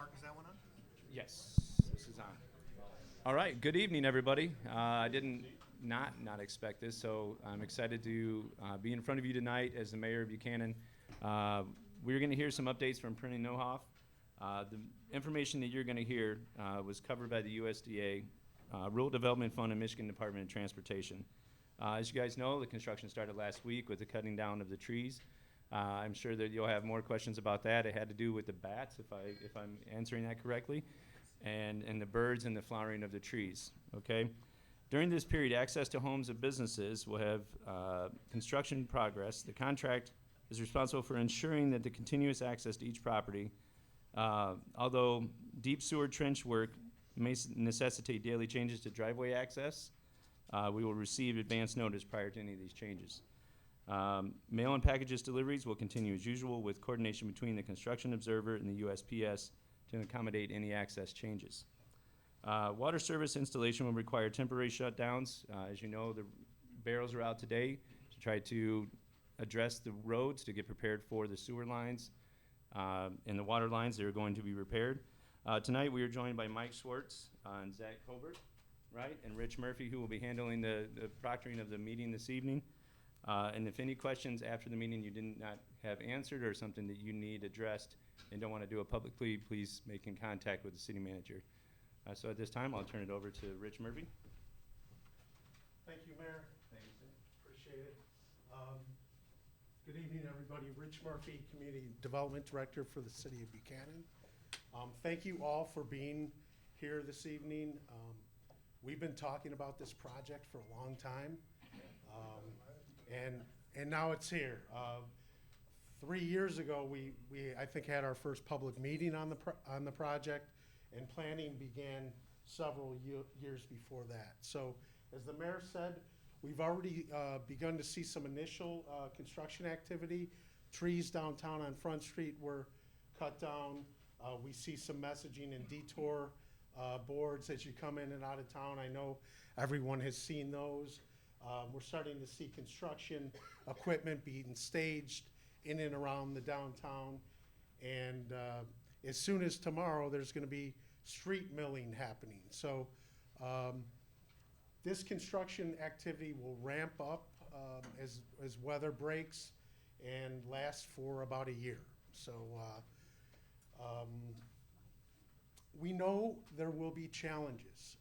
Mark, is that one on? Yes, this is on. All right, good evening, everybody. I didn't not expect this, so I'm excited to be in front of you tonight as the mayor of Buchanan. We're going to hear some updates from Printing Nohoff. The information that you're going to hear was covered by the USDA, Rural Development Fund, and Michigan Department of Transportation. As you guys know, the construction started last week with the cutting down of the trees. I'm sure that you'll have more questions about that. It had to do with the bats, if I'm answering that correctly, and the birds and the flowering of the trees. Okay. During this period, access to homes and businesses will have construction progress. The contract is responsible for ensuring that the continuous access to each property, although deep sewer trench work may necessitate daily changes to driveway access, we will receive advance notice prior to any of these changes. Mail and packages deliveries will continue as usual with coordination between the construction observer and the USPS to accommodate any access changes. Water service installation will require temporary shutdowns. As you know, the barrels are out today to try to address the roads to get prepared for the sewer lines and the water lines that are going to be repaired. Tonight we are joined by Mike Schwartz and Zach Colbert, right, and Rich Murphy, who will be handling the proctoring of the meeting this evening. And if any questions after the meeting you did not have answered or something that you need addressed and don't want to do it publicly, please make in contact with the city manager. So at this time, I'll turn it over to Rich Murphy. Thank you, Mayor. Thank you, sir. Appreciate it. Good evening, everybody. Rich Murphy, Community Development Director for the City of Buchanan. Thank you all for being here this evening. We've been talking about this project for a long time. And now it's here. 3 years ago, we I think had our first public meeting on the project, and planning began several years before that. So, as the mayor said, we've already begun to see some initial construction activity. Trees downtown on Front Street were cut down. We see some messaging and detour boards as you come in and out of town. I know everyone has seen those. We're starting to see construction equipment being staged in and around the downtown. And as soon as tomorrow, there's going to be street milling happening. So this construction activity will ramp up as weather breaks and last for about a year. So we know there will be challenges.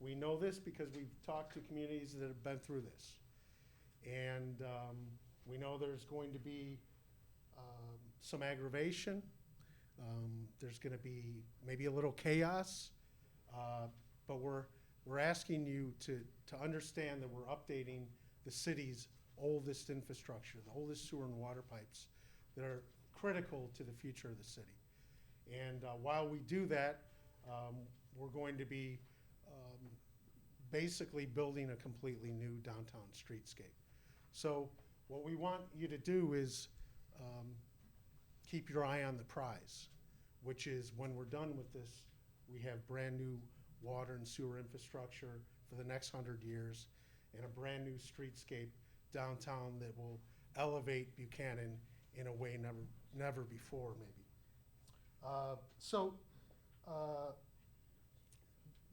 We know this because we've talked to communities that have been through this. And we know there's going to be some aggravation. There's going to be maybe a little chaos. But we're asking you to understand that we're updating the city's oldest infrastructure, the oldest sewer and water pipes that are critical to the future of the city. And while we do that, we're going to be basically building a completely new downtown streetscape. So what we want you to do is keep your eye on the prize, which is when we're done with this, we have brand new water and sewer infrastructure for the next 100 years and a brand new streetscape downtown that will elevate Buchanan in a way never before, maybe.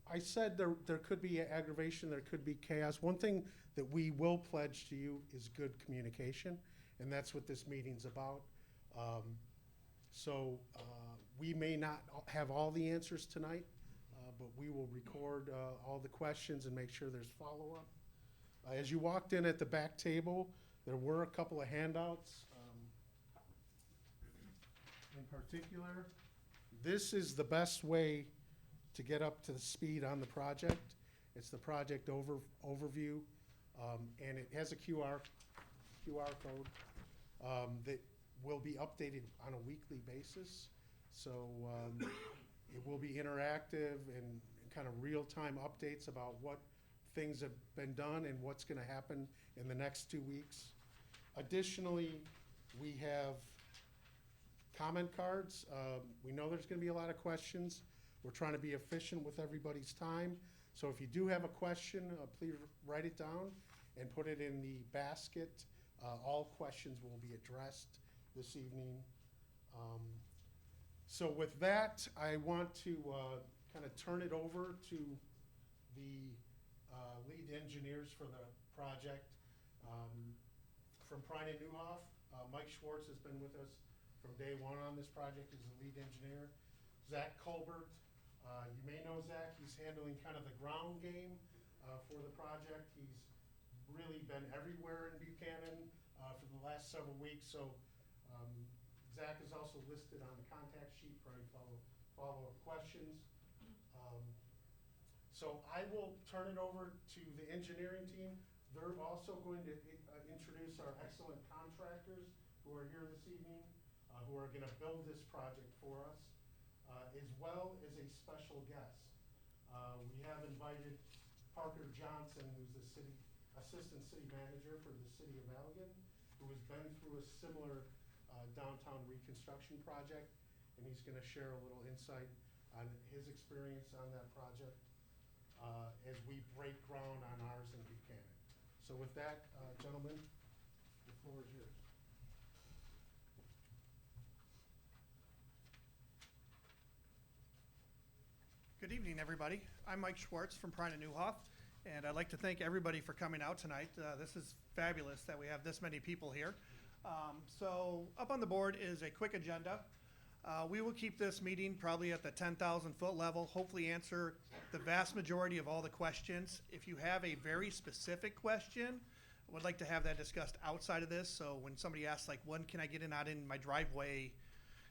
I said there could be aggravation, there could be chaos. One thing that we will pledge to you is good communication, and that's what this meeting's about. We may not have all the answers tonight, but we will record all the questions and make sure there's follow-up. As you walked in at the back table, there were a couple of handouts. In particular, this is the best way to get up to the speed on the project. It's the project overview, and it has a QR code that will be updated on a weekly basis. So it will be interactive and kind of real-time updates about what things have been done and what's going to happen in the next 2 weeks. Additionally, we have comment cards. We know there's going to be a lot of questions. We're trying to be efficient with everybody's time. So if you do have a question, please write it down and put it in the basket. All questions will be addressed this evening. So with that, I want to kind of turn it over to the lead engineers for the project. From Prine and Newhoff, Mike Schwartz has been with us from day one on this project as the lead engineer. Zach Colbert, you may know Zach, he's handling kind of the ground game for the project. He's really been everywhere in Buchanan for the last several weeks, so Zach is also listed on the contact sheet for any follow-up questions. So I will turn it over to the engineering team. They're also going to introduce our excellent contractors who are here this evening, who are gonna build this project for us, as well as a special guest. We have invited Parker Johnson, who's the assistant city manager for the city of Allegan, who has been through a similar downtown reconstruction project, and he's gonna share a little insight on his experience on that project as we break ground on ours in Buchanan. So with that, gentlemen, the floor is yours. Good evening, everybody. I'm Mike Schwartz from Prine and Newhoff, and I'd like to thank everybody for coming out tonight. This is fabulous that we have this many people here. So up on the board is a quick agenda. We will keep this meeting probably at the 10,000-foot level, hopefully answer the vast majority of all the questions. If you have a very specific question, I would like to have that discussed outside of this. So when somebody asks, like, when can I get in out in my driveway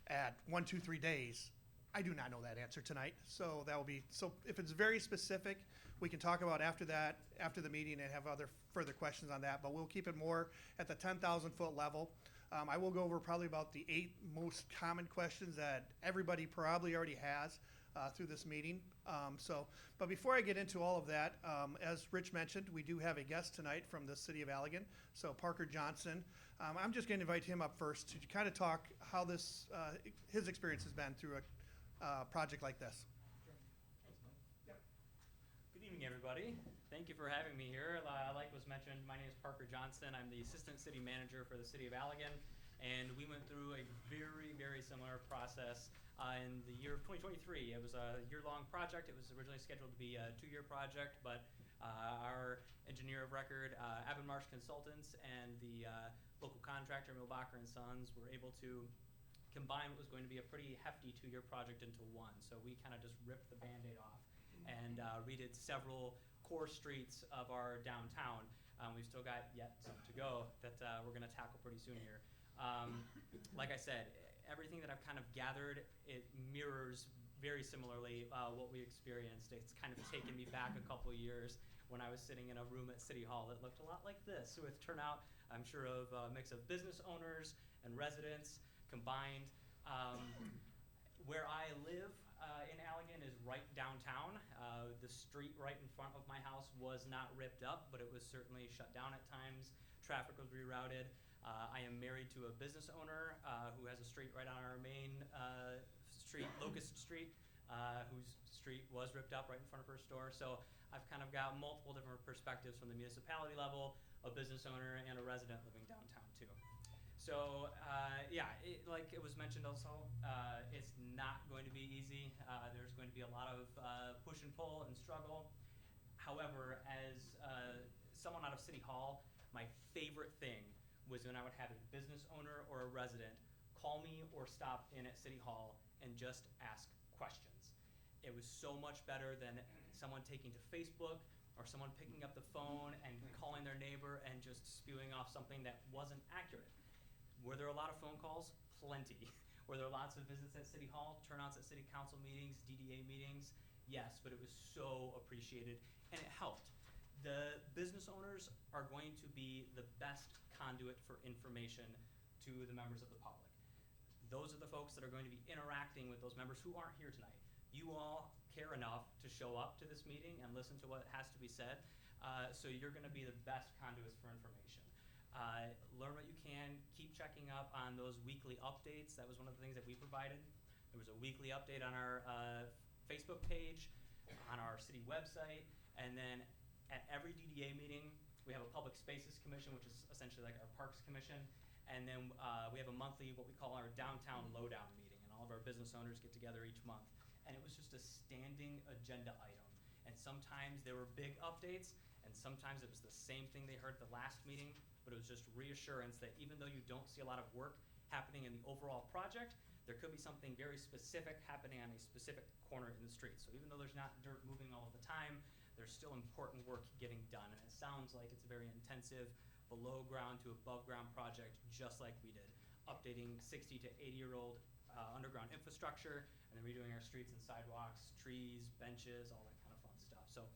at 1, 2, 3 days? I do not know that answer tonight. So that will be, so if it's very specific, we can talk about after that, after the meeting, and have other further questions on that. But we'll keep it more at the 10,000-foot level. I will go over probably about the 8 most common questions that everybody probably already has through this meeting. But before I get into all of that, as Rich mentioned, we do have a guest tonight from the city of Allegan, so Parker Johnson. I'm just going to invite him up first to kind of talk how this, his experience has been through a project like this. Yep. Good evening, everybody. Thank you for having me here. Like was mentioned, my name is Parker Johnson. I'm the assistant city manager for the city of Allegan, and we went through a very, very similar process in the year of 2023. It was a year-long project. It was originally scheduled to be a 2-year project, but our engineer of record, Marsh Consultants, and the local contractor, Milbacher and Sons, were able to combine what was going to be a pretty hefty 2-year project into one. So we kind of just ripped the Band-Aid off and redid several core streets of our downtown. We've still got yet some to go that we're going to tackle pretty soon here. Like I said, everything that I've kind of gathered, it mirrors very similarly what we experienced. It's kind of taken me back a couple years when I was sitting in a room at City Hall that looked a lot like this, with turnout, I'm sure, of a mix of business owners and residents combined. Where I live in Allegan is right downtown. The street right in front of my house was not ripped up, but it was certainly shut down at times. Traffic was rerouted. I am married to a business owner who has a street right on our main street, Locust Street, whose street was ripped up right in front of her store. So I've kind of got multiple different perspectives from the municipality level, a business owner, and a resident living downtown too. So yeah, like it was mentioned also, it's not going to be easy. There's going to be a lot of push and pull and struggle. However, as someone out of City Hall, my favorite thing was when I would have a business owner or a resident call me or stop in at City Hall and just ask questions. It was so much better than someone taking to Facebook or someone picking up the phone and calling their neighbor and just spewing off something that wasn't accurate. Were there a lot of phone calls? Plenty. Were there lots of visits at City Hall, turnouts at City Council meetings, DDA meetings? Yes, but it was so appreciated, and it helped. The business owners are going to be the best conduit for information to the members of the public. Those are the folks that are going to be interacting with those members who aren't here tonight. You all care enough to show up to this meeting and listen to what has to be said, so you're going to be the best conduits for information. Learn what you can, keep checking up on those weekly updates. That was one of the things that we provided. There was a weekly update on our Facebook page, on our city website, and then at every DDA meeting, we have a Public Spaces Commission, which is essentially like our Parks Commission, and then we have a monthly, what we call our Downtown Lowdown meeting. And all of our business owners get together each month. And it was just a standing agenda item. And sometimes there were big updates, and sometimes it was the same thing they heard at the last meeting, but it was just reassurance that even though you don't see a lot of work happening in the overall project, there could be something very specific happening on a specific corner in the street. So even though there's not dirt moving all of the time, there's still important work getting done. And it sounds like it's a very intensive below ground to above ground project, just like we did, updating 60 to 80-year-old underground infrastructure, and then redoing our streets and sidewalks, trees, benches, all that kind of fun stuff. So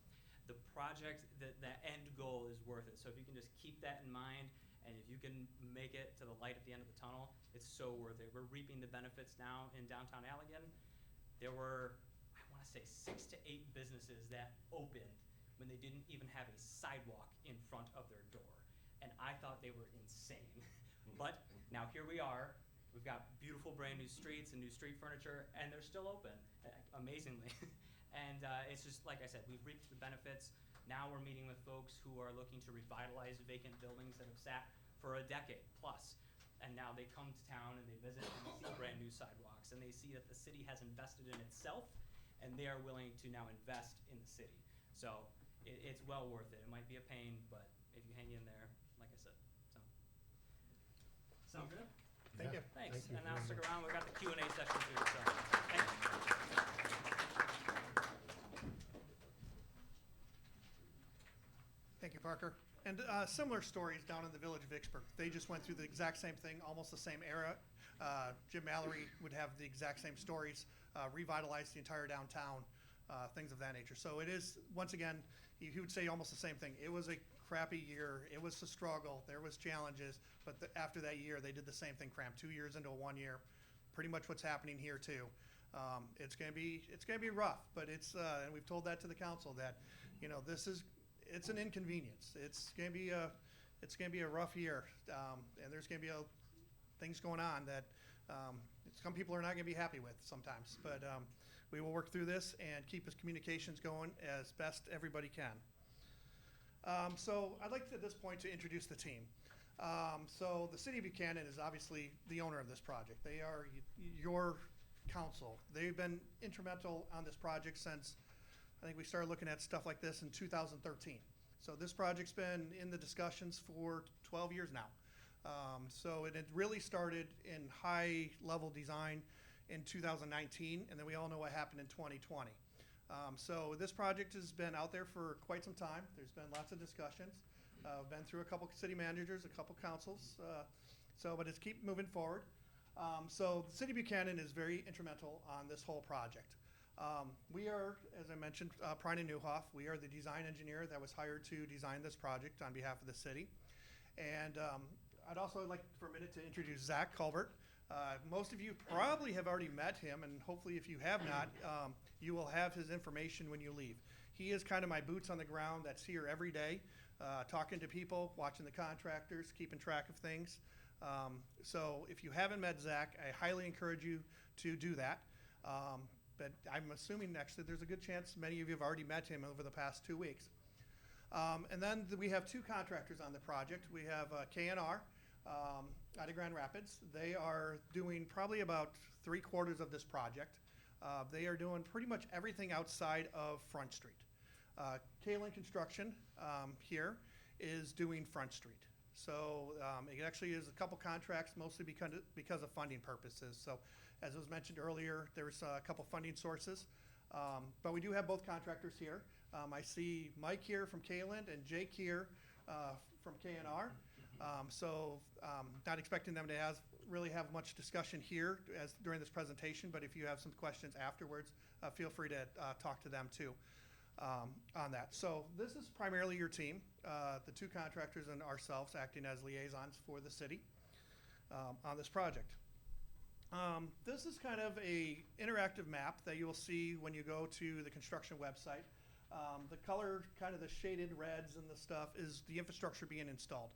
the project, that end goal is worth it. So if you can just keep that in mind, and if you can make it to the light at the end of the tunnel, it's so worth it. We're reaping the benefits now in downtown Allegan. There were, I want to say, 6 to 8 businesses that opened when they didn't even have a sidewalk in front of their door. And I thought they were insane. But now here we are. We've got beautiful brand new streets and new street furniture, and they're still open, amazingly. And it's just, like I said, we've reaped the benefits. Now we're meeting with folks who are looking to revitalize vacant buildings that have sat for a decade plus. And now they come to town and they visit and they see brand new sidewalks, and they see that the city has invested in itself, and they are willing to now invest in the city. So it's well worth it. It might be a pain, but if you hang in there, like I said. So sound good? Thank you. Thanks. Thank you And now very stick much. around. We've got the Q&A session too. So thank you. Thank you, Parker. And similar stories down in the village of Vicksburg. They just went through the exact same thing, almost the same era. Jim Mallory would have the exact same stories, revitalize the entire downtown, things of that nature. So it is, once again, he would say almost the same thing. It was a crappy year. It was a struggle. There was challenges. But after that year, they did the same thing, crammed 2 years into 1 year. Pretty much what's happening here too. It's gonna be rough, but and we've told that to the council that, it's an inconvenience. It's gonna be a rough year, and there's gonna be things going on that some people are not gonna be happy with sometimes. But we will work through this and keep his communications going as best everybody can. So I'd like to, at this point, to introduce the team. So the city of Buchanan is obviously the owner of this project. They are your council. They've been instrumental on this project since, I think we started looking at stuff like this in 2013. So this project's been in the discussions for 12 years now. So it had really started in high level design in 2019, and then we all know what happened in 2020. So this project has been out there for quite some time. There's been lots of discussions. Been through a couple city managers, a couple councils, but it's keep moving forward. So the city of Buchanan is very instrumental on this whole project. We are, as I mentioned, Prine and Newhoff. We are the design engineer that was hired to design this project on behalf of the city. And I'd also like for a minute to introduce Zach Culbert. Most of you probably have already met him, and hopefully if you have not, you will have his information when you leave. He is kind of my boots on the ground that's here every day, talking to people, watching the contractors, keeping track of things. So if you haven't met Zach, I highly encourage you to do that. But I'm assuming actually there's a good chance many of you have already met him over the past 2 weeks. And then we have 2 contractors on the project. We have K&R out of Grand Rapids. They are doing probably about 3/4 of this project. They are doing pretty much everything outside of Front Street. Kalen Construction here is doing Front Street. So it actually is a couple contracts, mostly because of funding purposes. So as was mentioned earlier, there's a couple funding sources. But we do have both contractors here. I see Mike here from Kalen and Jake here from K&R. Not expecting them to really have much discussion here during this presentation, but if you have some questions afterwards, feel free to talk to them too on that. So this is primarily your team, the 2 contractors and ourselves acting as liaisons for the city on this project. This is kind of a interactive map that you'll see when you go to the construction website. The color, kind of the shaded reds and the stuff, is the infrastructure being installed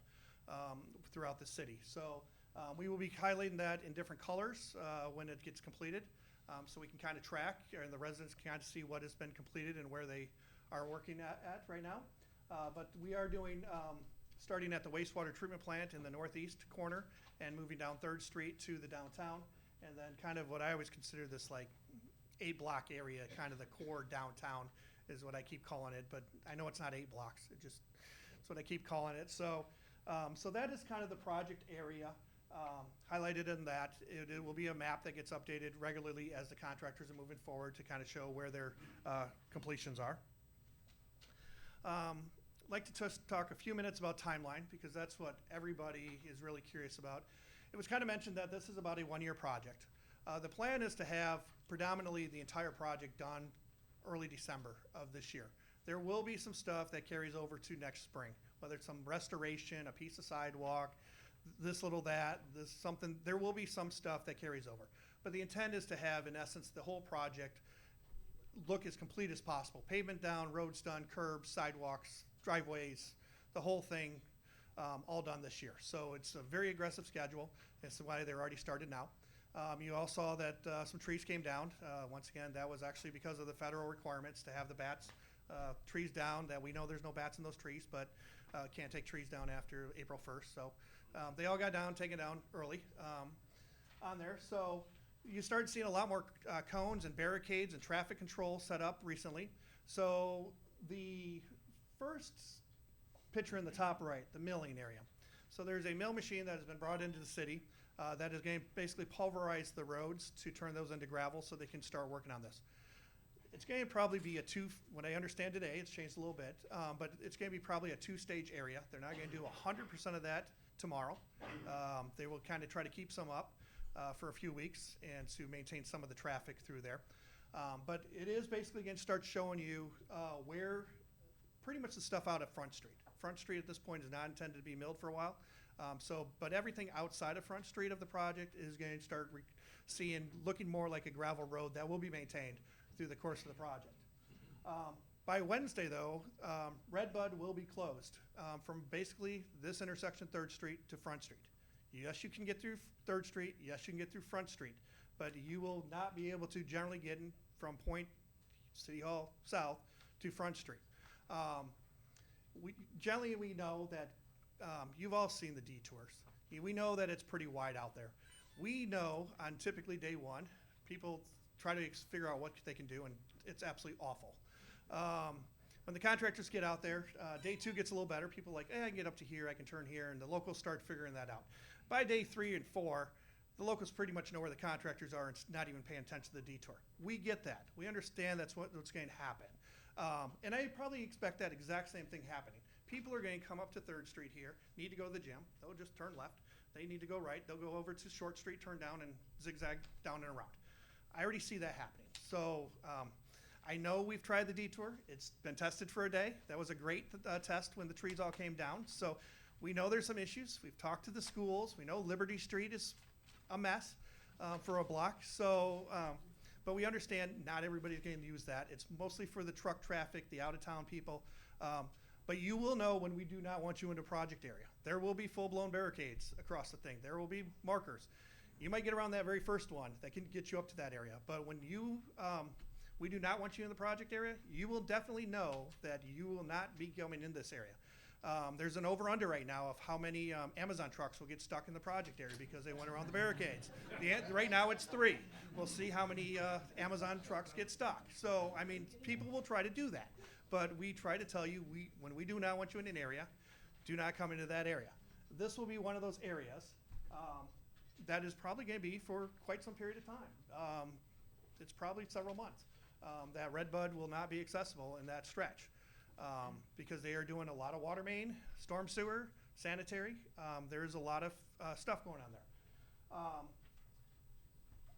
throughout the city. So we will be highlighting that in different colors when it gets completed, so we can kind of track, and the residents can kind of see what has been completed and where they are working at right now. But we are doing, starting at the wastewater treatment plant in the northeast corner and moving down 3rd Street to the downtown, and then kind of what I always consider this like 8-block area, kind of the core downtown is what I keep calling it, but I know it's not 8 blocks. It's what I keep calling it. So, so that is kind of the project area. Highlighted in that, it will be a map that gets updated regularly as the contractors are moving forward to kind of show where their completions are. Like to just talk a few minutes about timeline, because that's what everybody is really curious about. It was kind of mentioned that this is about a 1-year project. The plan is to have predominantly the entire project done early December of this year. There will be some stuff that carries over to next spring, whether it's some restoration, a piece of sidewalk, this little that, this something. There will be some stuff that carries over. But the intent is to have, in essence, the whole project look as complete as possible. Pavement down, roads done, curbs, sidewalks, driveways, the whole thing, all done this year. So it's a very aggressive schedule. That's why they're already started now. You all saw that some trees came down. Once again, that was actually because of the federal requirements to have the bats, trees down, that we know there's no bats in those trees, but can't take trees down after April 1st. So they all got down, taken down early on there. So you started seeing a lot more cones and barricades and traffic control set up recently. So the first picture in the top right, the milling area. So there's a mill machine that has been brought into the city that is going to basically pulverize the roads to turn those into gravel so they can start working on this. It's going to probably be what I understand today, it's changed a little bit, but it's going to be probably a 2-stage area. They're not going to do 100% of that tomorrow. They will kind of try to keep some up for a few weeks and to maintain some of the traffic through there. But it is basically going to start showing you where pretty much the stuff out at Front Street. Front Street at this point is not intended to be milled for a while. But everything outside of Front Street of the project is going to start looking more like a gravel road that will be maintained through the course of the project. By Wednesday, though, Redbud will be closed from basically this intersection, 3rd Street, to Front Street. Yes, you can get through 3rd Street. Yes, you can get through Front Street. But you will not be able to generally get in from Point City Hall South to Front Street. We know that you've all seen the detours. We know that it's pretty wide out there. We know on typically day 1, people try to figure out what they can do, and it's absolutely awful. When the contractors get out there, day 2 gets a little better. People are like, I can get up to here, I can turn here, and the locals start figuring that out. By day 3 and 4, the locals pretty much know where the contractors are and not even paying attention to the detour. We get that. We understand that's what's going to happen. And I probably expect that exact same thing happening. People are going to come up to 3rd Street here, need to go to the gym. They'll just turn left. They need to go right. They'll go over to Short Street, turn down, and zigzag down and around. I already see that happening. So I know we've tried the detour. It's been tested for a day. That was a great test when the trees all came down. So we know there's some issues. We've talked to the schools. We know Liberty Street is a mess for a block. So, but we understand not everybody's going to use that. It's mostly for the truck traffic, the out-of-town people. But you will know when we do not want you in the project area. There will be full-blown barricades across the thing. There will be markers. You might get around that very first one that can get you up to that area. But when we do not want you in the project area, you will definitely know that you will not be going in this area. There's an over-under right now of how many Amazon trucks will get stuck in the project area because they went around the barricades. Right now it's 3. We'll see how many Amazon trucks get stuck. So, I mean, people will try to do that. But we try to tell you, when we do not want you in an area, do not come into that area. This will be one of those areas that is probably going to be for quite some period of time. It's probably several months that Redbud will not be accessible in that stretch because they are doing a lot of water main, storm sewer, sanitary. There's a lot of stuff going on there.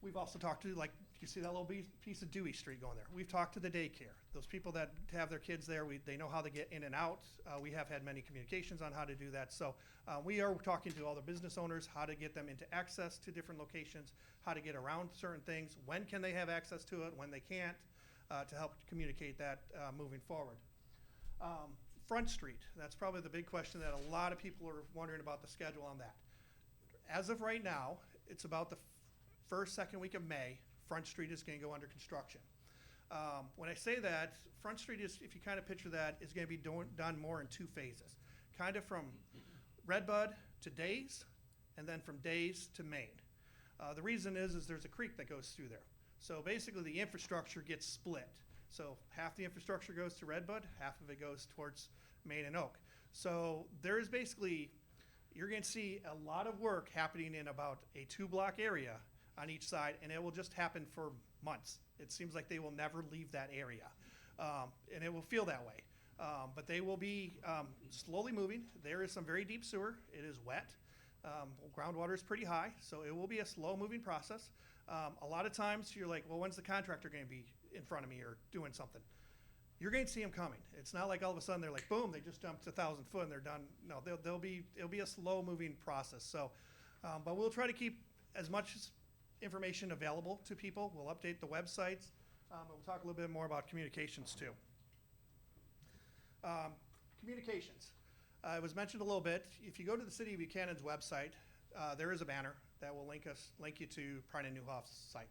We've also talked to, like, you see that little piece of Dewey Street going there. We've talked to the daycare. Those people that have their kids there, they know how to get in and out. We have had many communications on how to do that. So we are talking to all the business owners, how to get them into access to different locations, how to get around certain things, when can they have access to it, when they can't, to help communicate that moving forward. Front Street, that's probably the big question that a lot of people are wondering about the schedule on that. As of right now, it's about the first, second week of May, Front Street is going to go under construction. When I say that, Front Street is, if you kind of picture that, is going to be done more in 2 phases. Kind of from Redbud to Days, and then from Days to Main. The reason is there's a creek that goes through there. So basically the infrastructure gets split. So half the infrastructure goes to Redbud, half of it goes towards Main and Oak. So there is basically, you're going to see a lot of work happening in about a 2-block area on each side, and it will just happen for months. It seems like they will never leave that area, and it will feel that way. But they will be slowly moving. There is some very deep sewer. It is wet. Groundwater is pretty high, so it will be a slow-moving process. A lot of times you're like, well, when's the contractor going to be in front of me or doing something? You're going to see them coming. It's not like all of a sudden they're like, boom, they just jumped 1,000 foot and they're done. No, it'll be a slow-moving process. So, but we'll try to keep as much information available to people. We'll update the websites. And we'll talk a little bit more about communications too. Communications. It was mentioned a little bit. If you go to the City of Buchanan's website, there is a banner that will link you to Prine and Newhoff's site.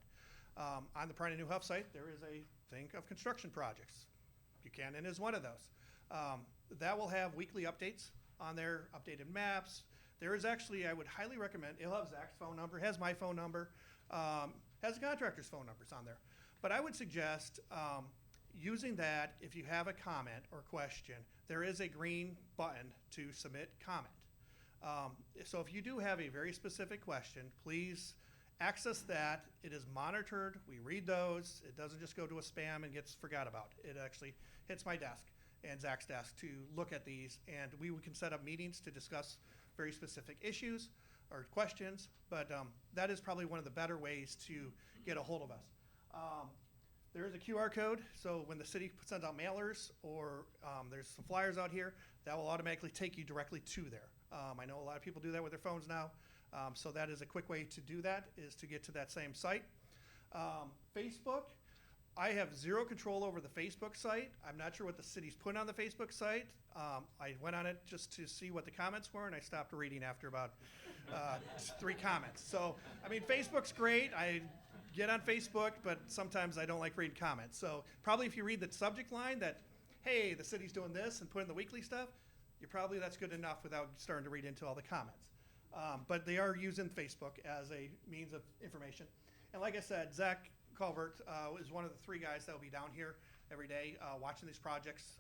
On the Prine and Newhoff site, there is a thing of construction projects. Buchanan is one of those. That will have weekly updates on there, updated maps. There is actually, I would highly recommend, it'll have Zach's phone number, has my phone number, has the contractor's phone numbers on there. But I would suggest using that if you have a comment or question. There is a green button to submit comment. So if you do have a very specific question, please access that. It is monitored. We read those. It doesn't just go to a spam and gets forgot about. It actually hits my desk and Zach's desk to look at these, and we can set up meetings to discuss very specific issues or questions, but that is probably one of the better ways to get a hold of us. There is a QR code, so when the city sends out mailers or there's some flyers out here, that will automatically take you directly to there. I know a lot of people do that with their phones now, so that is a quick way to do that, is to get to that same site. Facebook, I have zero control over the Facebook site. I'm not sure what the city's put on the Facebook site. I went on it just to see what the comments were, and I stopped reading after about 3 comments. So, I mean, Facebook's great. I get on Facebook, but sometimes I don't like reading comments. So probably if you read the subject line that, hey, the city's doing this, and put in the weekly stuff, that's good enough without starting to read into all the comments. But they are using Facebook as a means of information. And like I said, Zach Culvert is one of the 3 guys that will be down here every day watching these projects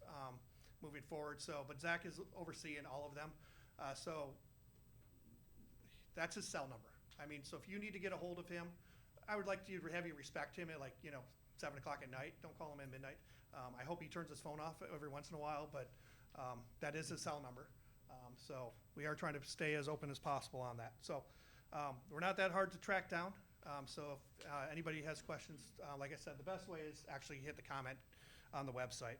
moving forward. So, but Zach is overseeing all of them. So that's his cell number. I mean, so if you need to get a hold of him, I would like to have you respect him at 7 o'clock at night. Don't call him at midnight. I hope he turns his phone off every once in a while, but that is his cell number. So we are trying to stay as open as possible on that. So we're not that hard to track down. So if anybody has questions, like I said, the best way is actually hit the comment on the website.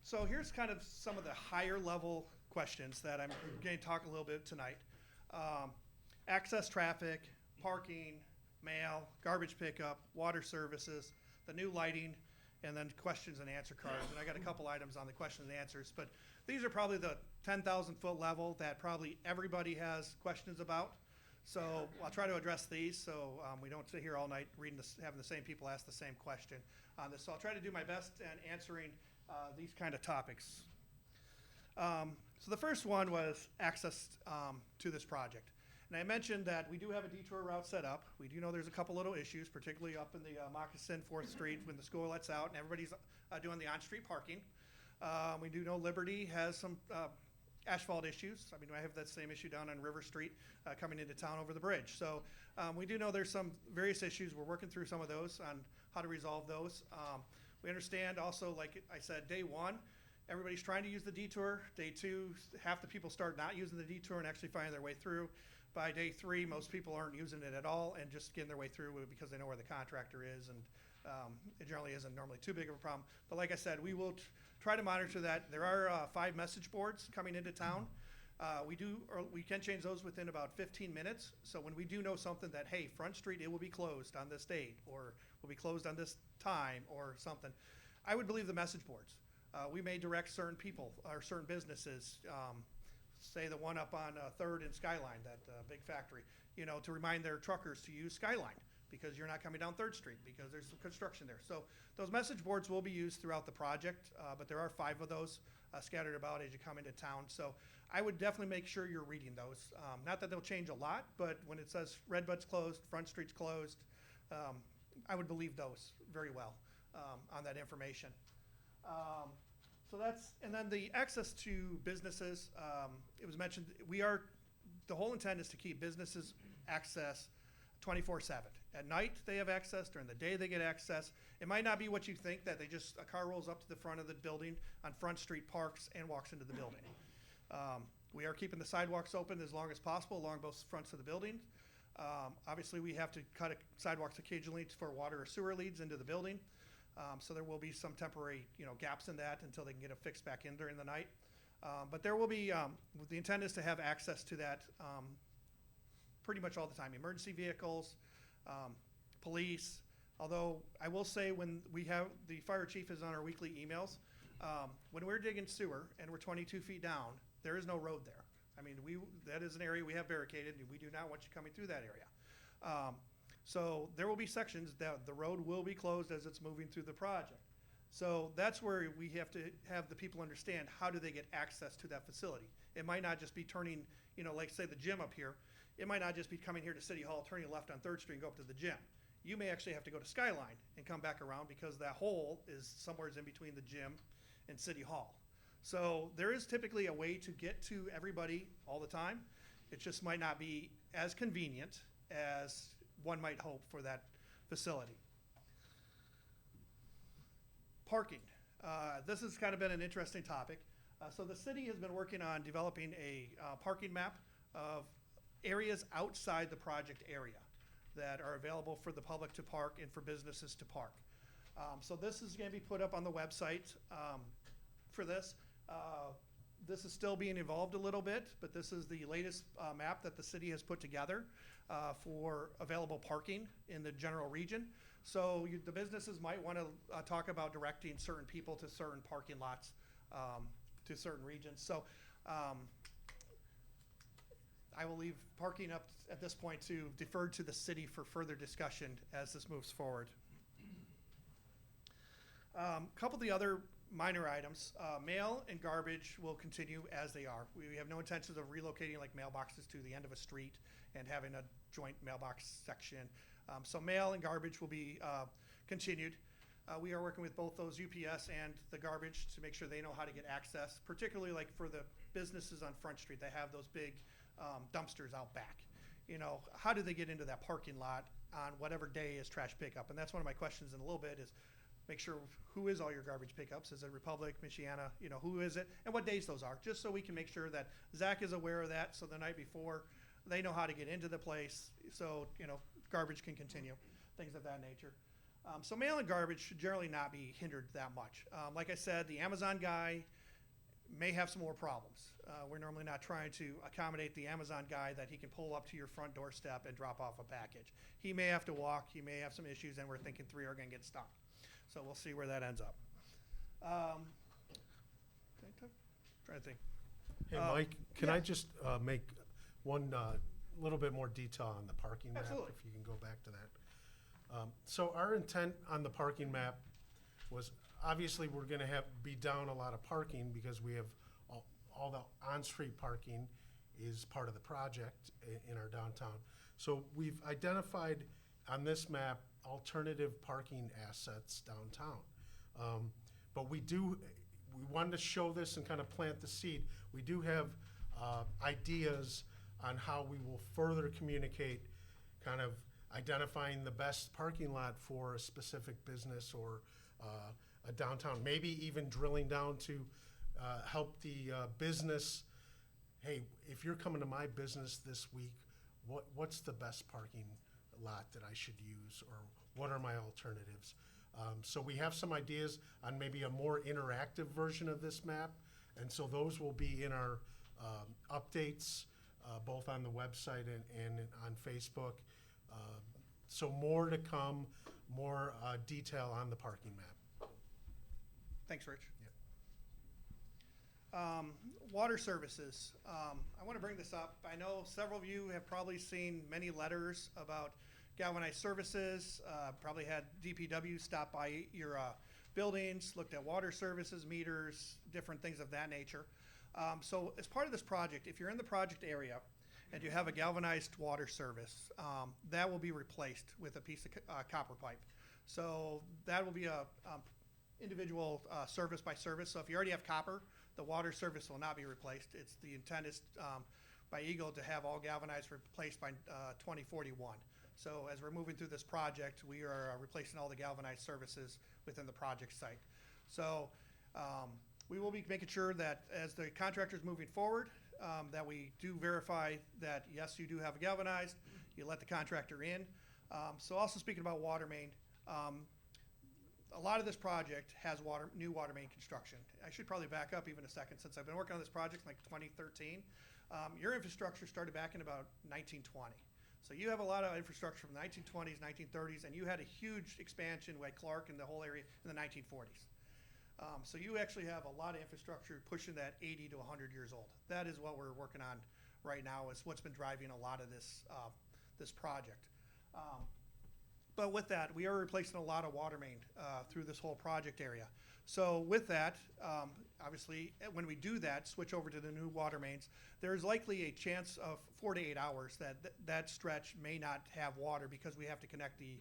So here's kind of some of the higher level questions that I'm going to talk a little bit tonight. Access traffic, parking, mail, garbage pickup, water services, the new lighting, and then questions and answer cards. And I got a couple items on the questions and answers, but these are probably the 10,000 foot level that probably everybody has questions about. So I'll try to address these so we don't sit here all night having the same people ask the same question on this. So I'll try to do my best in answering these kind of topics. So the first one was access to this project. And I mentioned that we do have a detour route set up. We do know there's a couple little issues, particularly up in the Moccasin 4th Street when the school lets out and everybody's doing the on-street parking. We do know Liberty has some asphalt issues. I mean, I have that same issue down on River Street coming into town over the bridge. So we do know there's some various issues. We're working through some of those on how to resolve those. We understand also, like I said, day 1, everybody's trying to use the detour. Day 2, half the people start not using the detour and actually finding their way through. By day 3, most people aren't using it at all and just getting their way through it because they know where the contractor is, and it generally isn't normally too big of a problem. But like I said, we will try to monitor that. There are 5 message boards coming into town. We can change those within about 15 minutes. So when we do know something that, hey, Front Street, it will be closed on this date, or will be closed on this time, or something, I would believe the message boards. We may direct certain people or certain businesses, say the one up on 3rd and Skyline, that big factory, to remind their truckers to use Skyline because you're not coming down 3rd Street because there's some construction there. So those message boards will be used throughout the project, but there are 5 of those scattered about as you come into town. So I would definitely make sure you're reading those. Not that they'll change a lot, but when it says Redbud's closed, Front Street's closed, I would believe those very well on that information. So that's, and then the access to businesses, it was mentioned, the whole intent is to keep businesses access 24/7. At night, they have access. During the day, they get access. It might not be what you think, that a car rolls up to the front of the building on Front Street, parks, and walks into the building. We are keeping the sidewalks open as long as possible along both fronts of the building. Obviously, we have to cut sidewalks occasionally for water or sewer leads into the building. So there will be some temporary, gaps in that until they can get it fixed back in during the night. But there will be, the intent is to have access to that pretty much all the time. Emergency vehicles, police. Although I will say, when the fire chief is on our weekly emails, when we're digging sewer and we're 22 feet down, there is no road there. I mean, that is an area we have barricaded, and we do not want you coming through that area. So there will be sections that the road will be closed as it's moving through the project. So that's where we have to have the people understand, how do they get access to that facility. It might not just be turning, like say the gym up here, it might not just be coming here to City Hall, turning left on 3rd Street and go up to the gym. You may actually have to go to Skyline and come back around, because that hole is somewhere in between the gym and City Hall. So there is typically a way to get to everybody all the time. It just might not be as convenient as one might hope for that facility. Parking. This has kind of been an interesting topic. So the city has been working on developing a parking map of areas outside the project area that are available for the public to park and for businesses to park. So this is going to be put up on the website for this. This is still being evolved a little bit, but this is the latest map that the city has put together for available parking in the general region. So the businesses might want to talk about directing certain people to certain parking lots to certain regions. So I will leave parking up at this point to defer to the city for further discussion as this moves forward. A couple of the other minor items, mail and garbage will continue as they are. We have no intentions of relocating like mailboxes to the end of a street and having a joint mailbox section. So mail and garbage will be continued. We are working with both those UPS and the garbage to make sure they know how to get access, particularly like for the businesses on Front Street. They have those big dumpsters out back. How do they get into that parking lot on whatever day is trash pickup? And that's one of my questions in a little bit, is make sure who is all your garbage pickups. Is it Republic, Michiana, who is it, and what days those are, just so we can make sure that Zach is aware of that, so the night before they know how to get into the place, so garbage can continue, things of that nature. So mail and garbage should generally not be hindered that much. Like I said, the Amazon guy may have some more problems. We're normally not trying to accommodate the Amazon guy that he can pull up to your front doorstep and drop off a package. He may have to walk, he may have some issues, and we're thinking 3 are gonna get stuck. So we'll see where that ends up. Trying to think. Hey, Mike, can I just make one little bit more detail on the parking map? Absolutely. If you can go back to that. So our intent on the parking map was, obviously, we're gonna be down a lot of parking because we have all the on-street parking is part of the project in our downtown. So we've identified on this map alternative parking assets downtown. But we wanted to show this and kind of plant the seed. We do have ideas on how we will further communicate, kind of identifying the best parking lot for a specific business or a downtown. Maybe even drilling down to help the business. Hey, if you're coming to my business this week, what's the best parking lot that I should use, or what are my alternatives? So we have some ideas on maybe a more interactive version of this map, and so those will be in our updates, both on the website and on Facebook. So more to come, more detail on the parking map. Thanks, Rich. Water services. I want to bring this up. I know several of you have probably seen many letters about galvanized services. Probably had DPW stop by your buildings, looked at water services, meters, different things of that nature. So as part of this project, if you're in the project area and you have a galvanized water service, that will be replaced with a piece of copper pipe. So that will be a individual service by service. So if you already have copper, the water service will not be replaced. It's the intent is by Eagle to have all galvanized replaced by 2041. So as we're moving through this project, we are replacing all the galvanized services within the project site. So we will be making sure that as the contractor's moving forward, that we do verify that, yes, you do have a galvanized, you let the contractor in. So also speaking about water main, a lot of this project has new water main construction. I should probably back up even a second, since I've been working on this project like 2013. Your infrastructure started back in about 1920. So you have a lot of infrastructure from the 1920s, 1930s, and you had a huge expansion with Clark and the whole area in the 1940s. So you actually have a lot of infrastructure pushing that 80 to 100 years old. That is what we're working on right now, is what's been driving a lot of this, this project. But with that, we are replacing a lot of water main through this whole project area. So with that, obviously, when we do that, switch over to the new water mains, there's likely a chance of 4 to 8 hours that that stretch may not have water because we have to connect the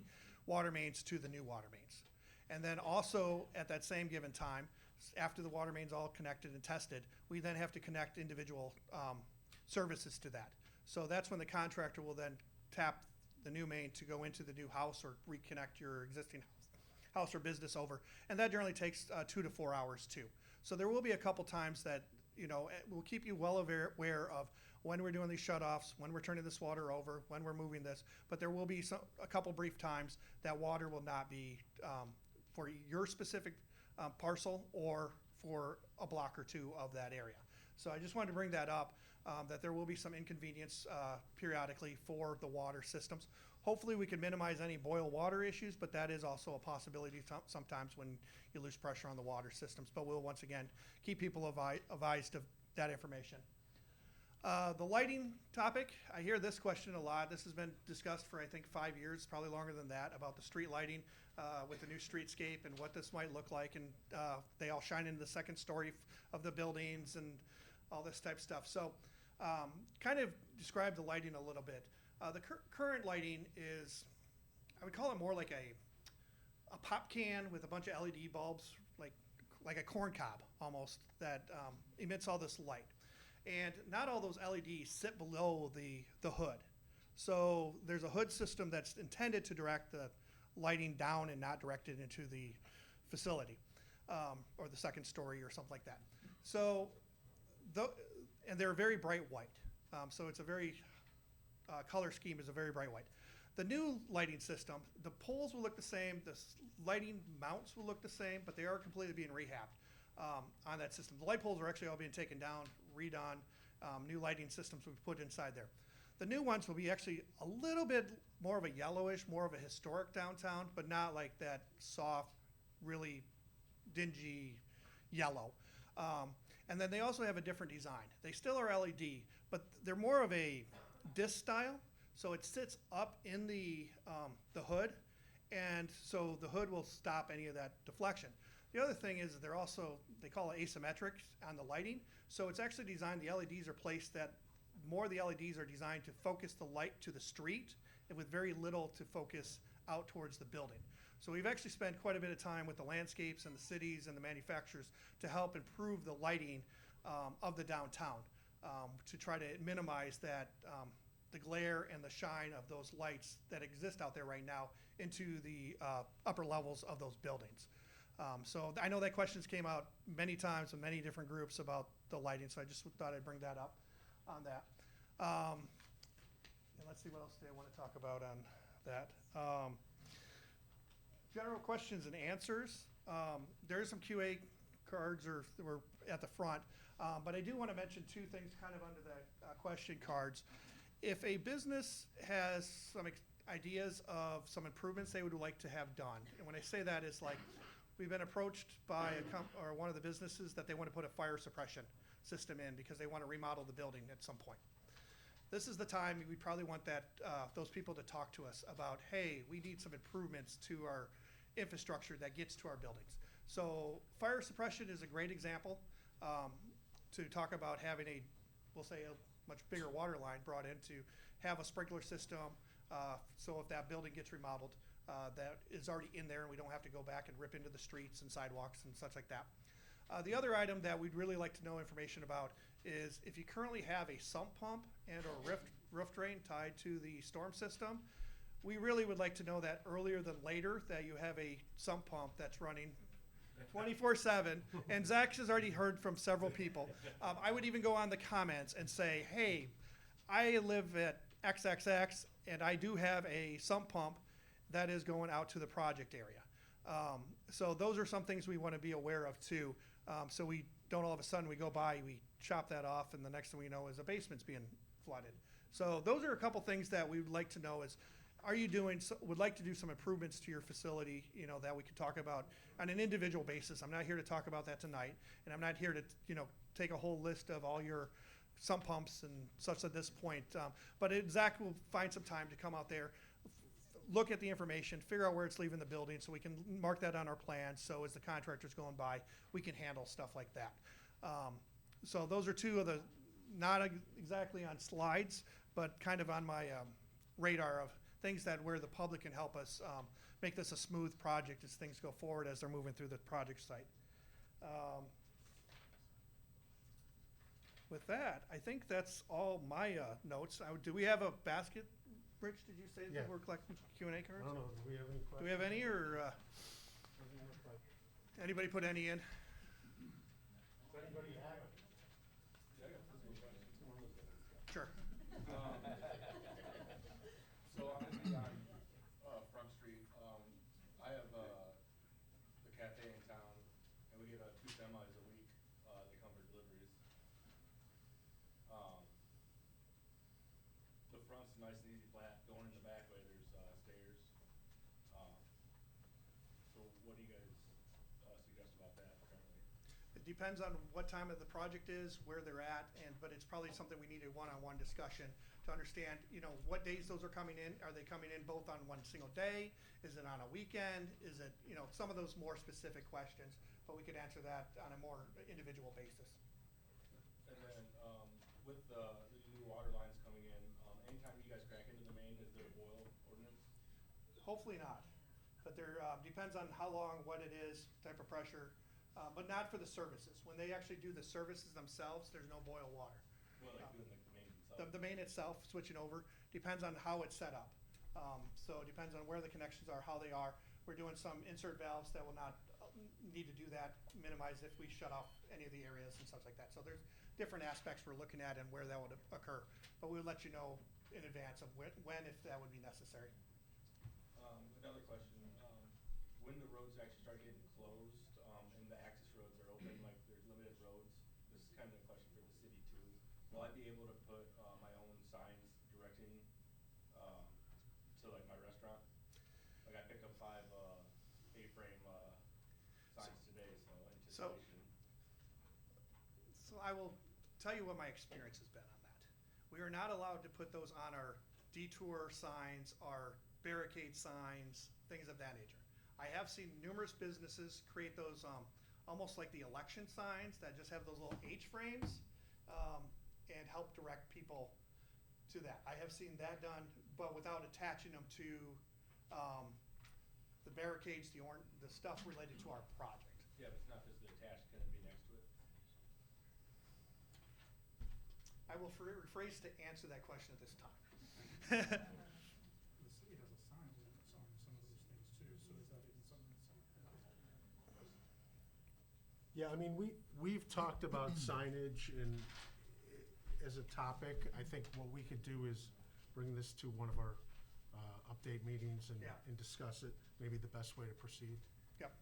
water mains to the new water mains. And then also at that same given time, after the water mains all connected and tested, we then have to connect individual services to that. So that's when the contractor will then tap the new main to go into the new house or reconnect your existing house or business over. And that generally takes 2 to 4 hours too. So there will be a couple times that, you know, we'll keep you well aware of when we're doing these shutoffs, when we're turning this water over, when we're moving this. But there will be a couple brief times that water will not be for your specific parcel or for a block or two of that area. So I just wanted to bring that up, that there will be some inconvenience periodically for the water systems. Hopefully we can minimize any boil water issues, but that is also a possibility sometimes when you lose pressure on the water systems. But we'll once again keep people advised of that information. The lighting topic, I hear this question a lot. This has been discussed for I think 5 years, probably longer than that, about the street lighting with the new streetscape and what this might look like. And they all shine into the second story of the buildings and all this type of stuff. So kind of describe the lighting a little bit. The current lighting is, I would call it more like a pop can with a bunch of LED bulbs, like a corn cob almost, that emits all this light. And not all those LEDs sit below the hood. So there's a hood system that's intended to direct the lighting down and not directed into the facility or the second story or something like that. So, and they're very bright white. So it's a very, color scheme is a very bright white. The new lighting system, the poles will look the same, the lighting mounts will look the same, but they are completely being rehabbed on that system. The light poles are actually all being taken down, redone, new lighting systems will be put inside there. The new ones will be actually a little bit more of a yellowish, more of a historic downtown, but not like that soft, really dingy yellow. And then they also have a different design. They still are LED, but they're more of a disc style. So it sits up in the hood, and so the hood will stop any of that deflection. The other thing is they're also, they call it asymmetric on the lighting. So it's actually designed, the LEDs are placed that more of the LEDs are designed to focus the light to the street and with very little to focus out towards the building. So we've actually spent quite a bit of time with the landscapes and the cities and the manufacturers to help improve the lighting of the downtown to try to minimize that the glare and the shine of those lights that exist out there right now into the upper levels of those buildings. So I know that questions came out many times from many different groups about the lighting, so I just thought I'd bring that up on that. And let's see what else do I want to talk about on that. General questions and answers. There is some QA cards were at the front, but I do want to mention two things kind of under the question cards. If a business has some ideas of some improvements they would like to have done, and when I say that, it's like we've been approached by one of the businesses that they want to put a fire suppression system in because they want to remodel the building at some point. This is the time we probably want those people to talk to us about, hey, we need some improvements to our infrastructure that gets to our buildings. So fire suppression is a great example to talk about having we'll say a much bigger water line brought in to have a sprinkler system. So if that building gets remodeled, that is already in there and we don't have to go back and rip into the streets and sidewalks and such like that. The other item that we'd really like to know information about is if you currently have a sump pump and or roof drain tied to the storm system, we really would like to know that earlier than later, that you have a sump pump that's running 24/7. And Zach has already heard from several people. I would even go on the comments and say, hey, I live at XXX and I do have a sump pump that is going out to the project area. So those are some things we want to be aware of too. So we don't all of a sudden we go by, we chop that off, and the next thing we know is a basement's being flooded. So those are a couple things that we would like to know is, would like to do some improvements to your facility, that we could talk about on an individual basis. I'm not here to talk about that tonight, and I'm not here to, take a whole list of all your sump pumps and such at this point. But Zach will find some time to come out there, look at the information, figure out where it's leaving the building so we can mark that on our plan. So as the contractor's going by, we can handle stuff like that. So those are two of the, not exactly on slides, but kind of on my radar of things that where the public can help us make this a smooth project as things go forward as they're moving through the project site. With that, I think that's all my notes. Do we have a basket? Rich, did you say Yeah. that we're collecting Q&A I cards? don't know, do we have any questions? Do we have any, or anybody put any in? Does anybody have it? Sure. So I'm gonna be on, Front Street. I have, the cafe in town, and we get, 2 semis a week, that come for deliveries. The front's nice and easy flat. Going in the back way, there's, stairs. So what do you guys, suggest about that currently? It depends on what time of the project is, where they're at, but it's probably something we need a one-on-one discussion to understand, what days those are coming in. Are they coming in both on one single day? Is it on a weekend? Is it, some of those more specific questions, but we could answer that on a more individual basis. And then, with the new water lines coming in, anytime you guys crack into the main, is there a boil ordinance? Hopefully not, but there, depends on how long, what it is, type of pressure, but not for the services. When they actually do the services themselves, there's no boil water. Well, like doing like the main itself? The main itself, switching over, depends on how it's set up. So it depends on where the connections are, how they are. We're doing some insert valves that will not need to do that, minimize if we shut off any of the areas and stuff like that. So there's different aspects we're looking at and where that would occur. But we'll let you know in advance of when, if that would be necessary. Another question, when the roads actually start getting closed, and the access roads are open, like there's limited roads, this is kind of a question for the city too. Will I be able to put, my own signs directing, to like my restaurant? Like I picked up 5, A-frame, signs today, so anticipation. So I will tell you what my experience has been on that. We are not allowed to put those on our detour signs, our barricade signs, things of that nature. I have seen numerous businesses create those almost like the election signs that just have those little H frames and help direct people to that. I have seen that done, but without attaching them to the barricades, the stuff related to our project. Yeah, but it's not physically attached, can it be next to it? I will rephrase to answer that question at this time. The city has a sign ordinance on some of those things too, so is that even something that's? Yeah, I mean, we've talked about signage and as a topic. I think what we could do is bring this to one of our update meetings and Yeah. discuss it, maybe the best way to proceed. Yep.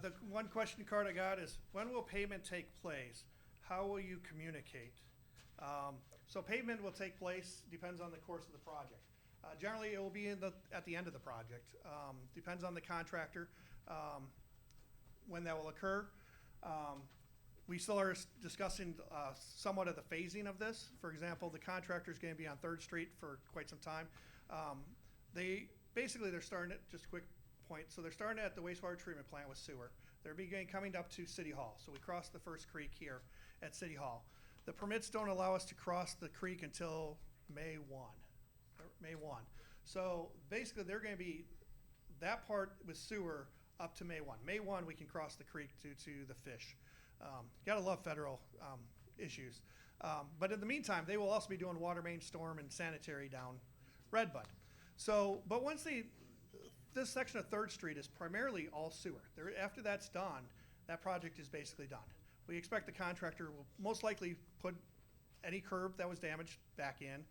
The one question card I got is, when will payment take place? How will you communicate? So payment will take place, depends on the course of the project. Generally, it will be at the end of the project. Depends on the contractor, when that will occur. We still are discussing somewhat of the phasing of this. For example, the contractor's gonna be on 3rd Street for quite some time. They're starting at, just a quick point, so they're starting at the wastewater treatment plant with sewer. They're coming up to City Hall. So we cross the first creek here at City Hall. The permits don't allow us to cross the creek until May 1. May 1. So basically, they're going to be that part with sewer up to May 1. May 1, we can cross the creek due to the fish. Gotta love federal issues. But in the meantime, they will also be doing water main, storm, and sanitary down Redbud. So, but once this section of 3rd Street is primarily all sewer. After that's done, that project is basically done. We expect the contractor will most likely put any curb that was damaged back in,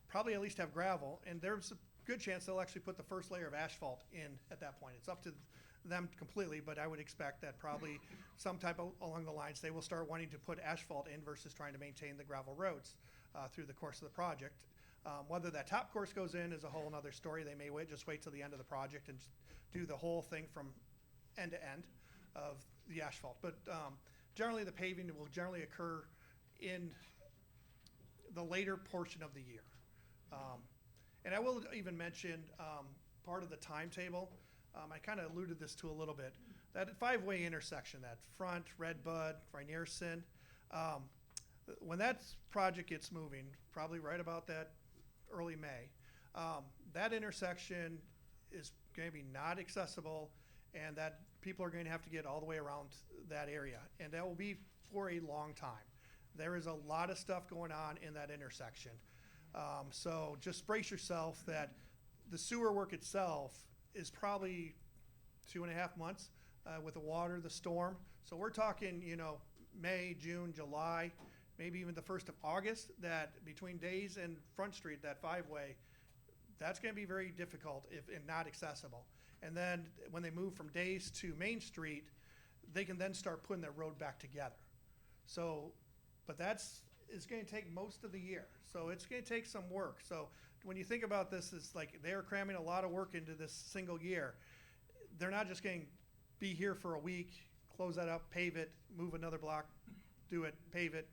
probably at least have gravel, and there's a good chance they'll actually put the first layer of asphalt in at that point. It's up to them completely, but I would expect that probably some type of along the lines, they will start wanting to put asphalt in versus trying to maintain the gravel roads through the course of the project. Whether that top course goes in is a whole other story. They may just wait till the end of the project and do the whole thing from end to end of the asphalt. But generally, the paving will generally occur in the later portion of the year. And I will even mention part of the timetable. I kind of alluded this to a little bit. That 5-way intersection, that front, Redbud, Reinierson, when that project gets moving, probably right about that early May, that intersection is going to be not accessible, and that people are going to have to get all the way around that area, and that will be for a long time. There is a lot of stuff going on in that intersection. So just brace yourself that the sewer work itself is probably 2.5 months with the water, the storm. So we're talking, May, June, July, maybe even the 1st of August, that between Days and Front Street, that 5-way, that's going to be very difficult and not accessible. And then when they move from Days to Main Street, they can then start putting that road back together. So, but it's going to take most of the year. So it's going to take some work. So when you think about this, it's like they're cramming a lot of work into this single year. They're not just going to be here for a week, close that up, pave it, move another block, do it, pave it.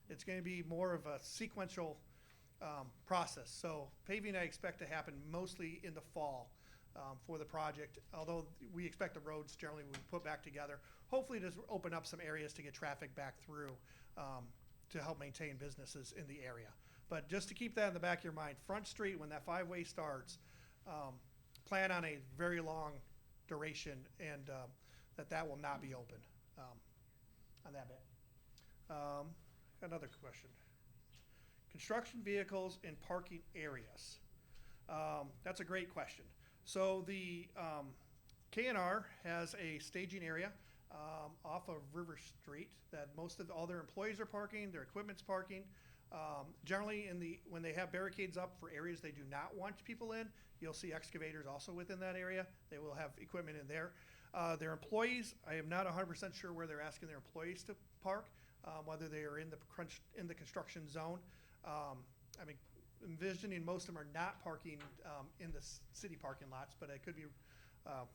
It's going to be more of a sequential process. So paving I expect to happen mostly in the fall for the project, although we expect the roads generally will be put back together. Hopefully to open up some areas to get traffic back through to help maintain businesses in the area. But just to keep that in the back of your mind, Front Street, when that 5-way starts, plan on a very long duration and that will not be open on that bit. Another question. Construction vehicles in parking areas. That's a great question. So the K&R has a staging area off of River Street that most of all their employees are parking, their equipment's parking. Generally, when they have barricades up for areas they do not want people in, you'll see excavators also within that area. They will have equipment in there. Their employees, I am not 100% sure where they're asking their employees to park, whether they are in the construction zone. I'm envisioning most of them are not parking in the city parking lots, but I could be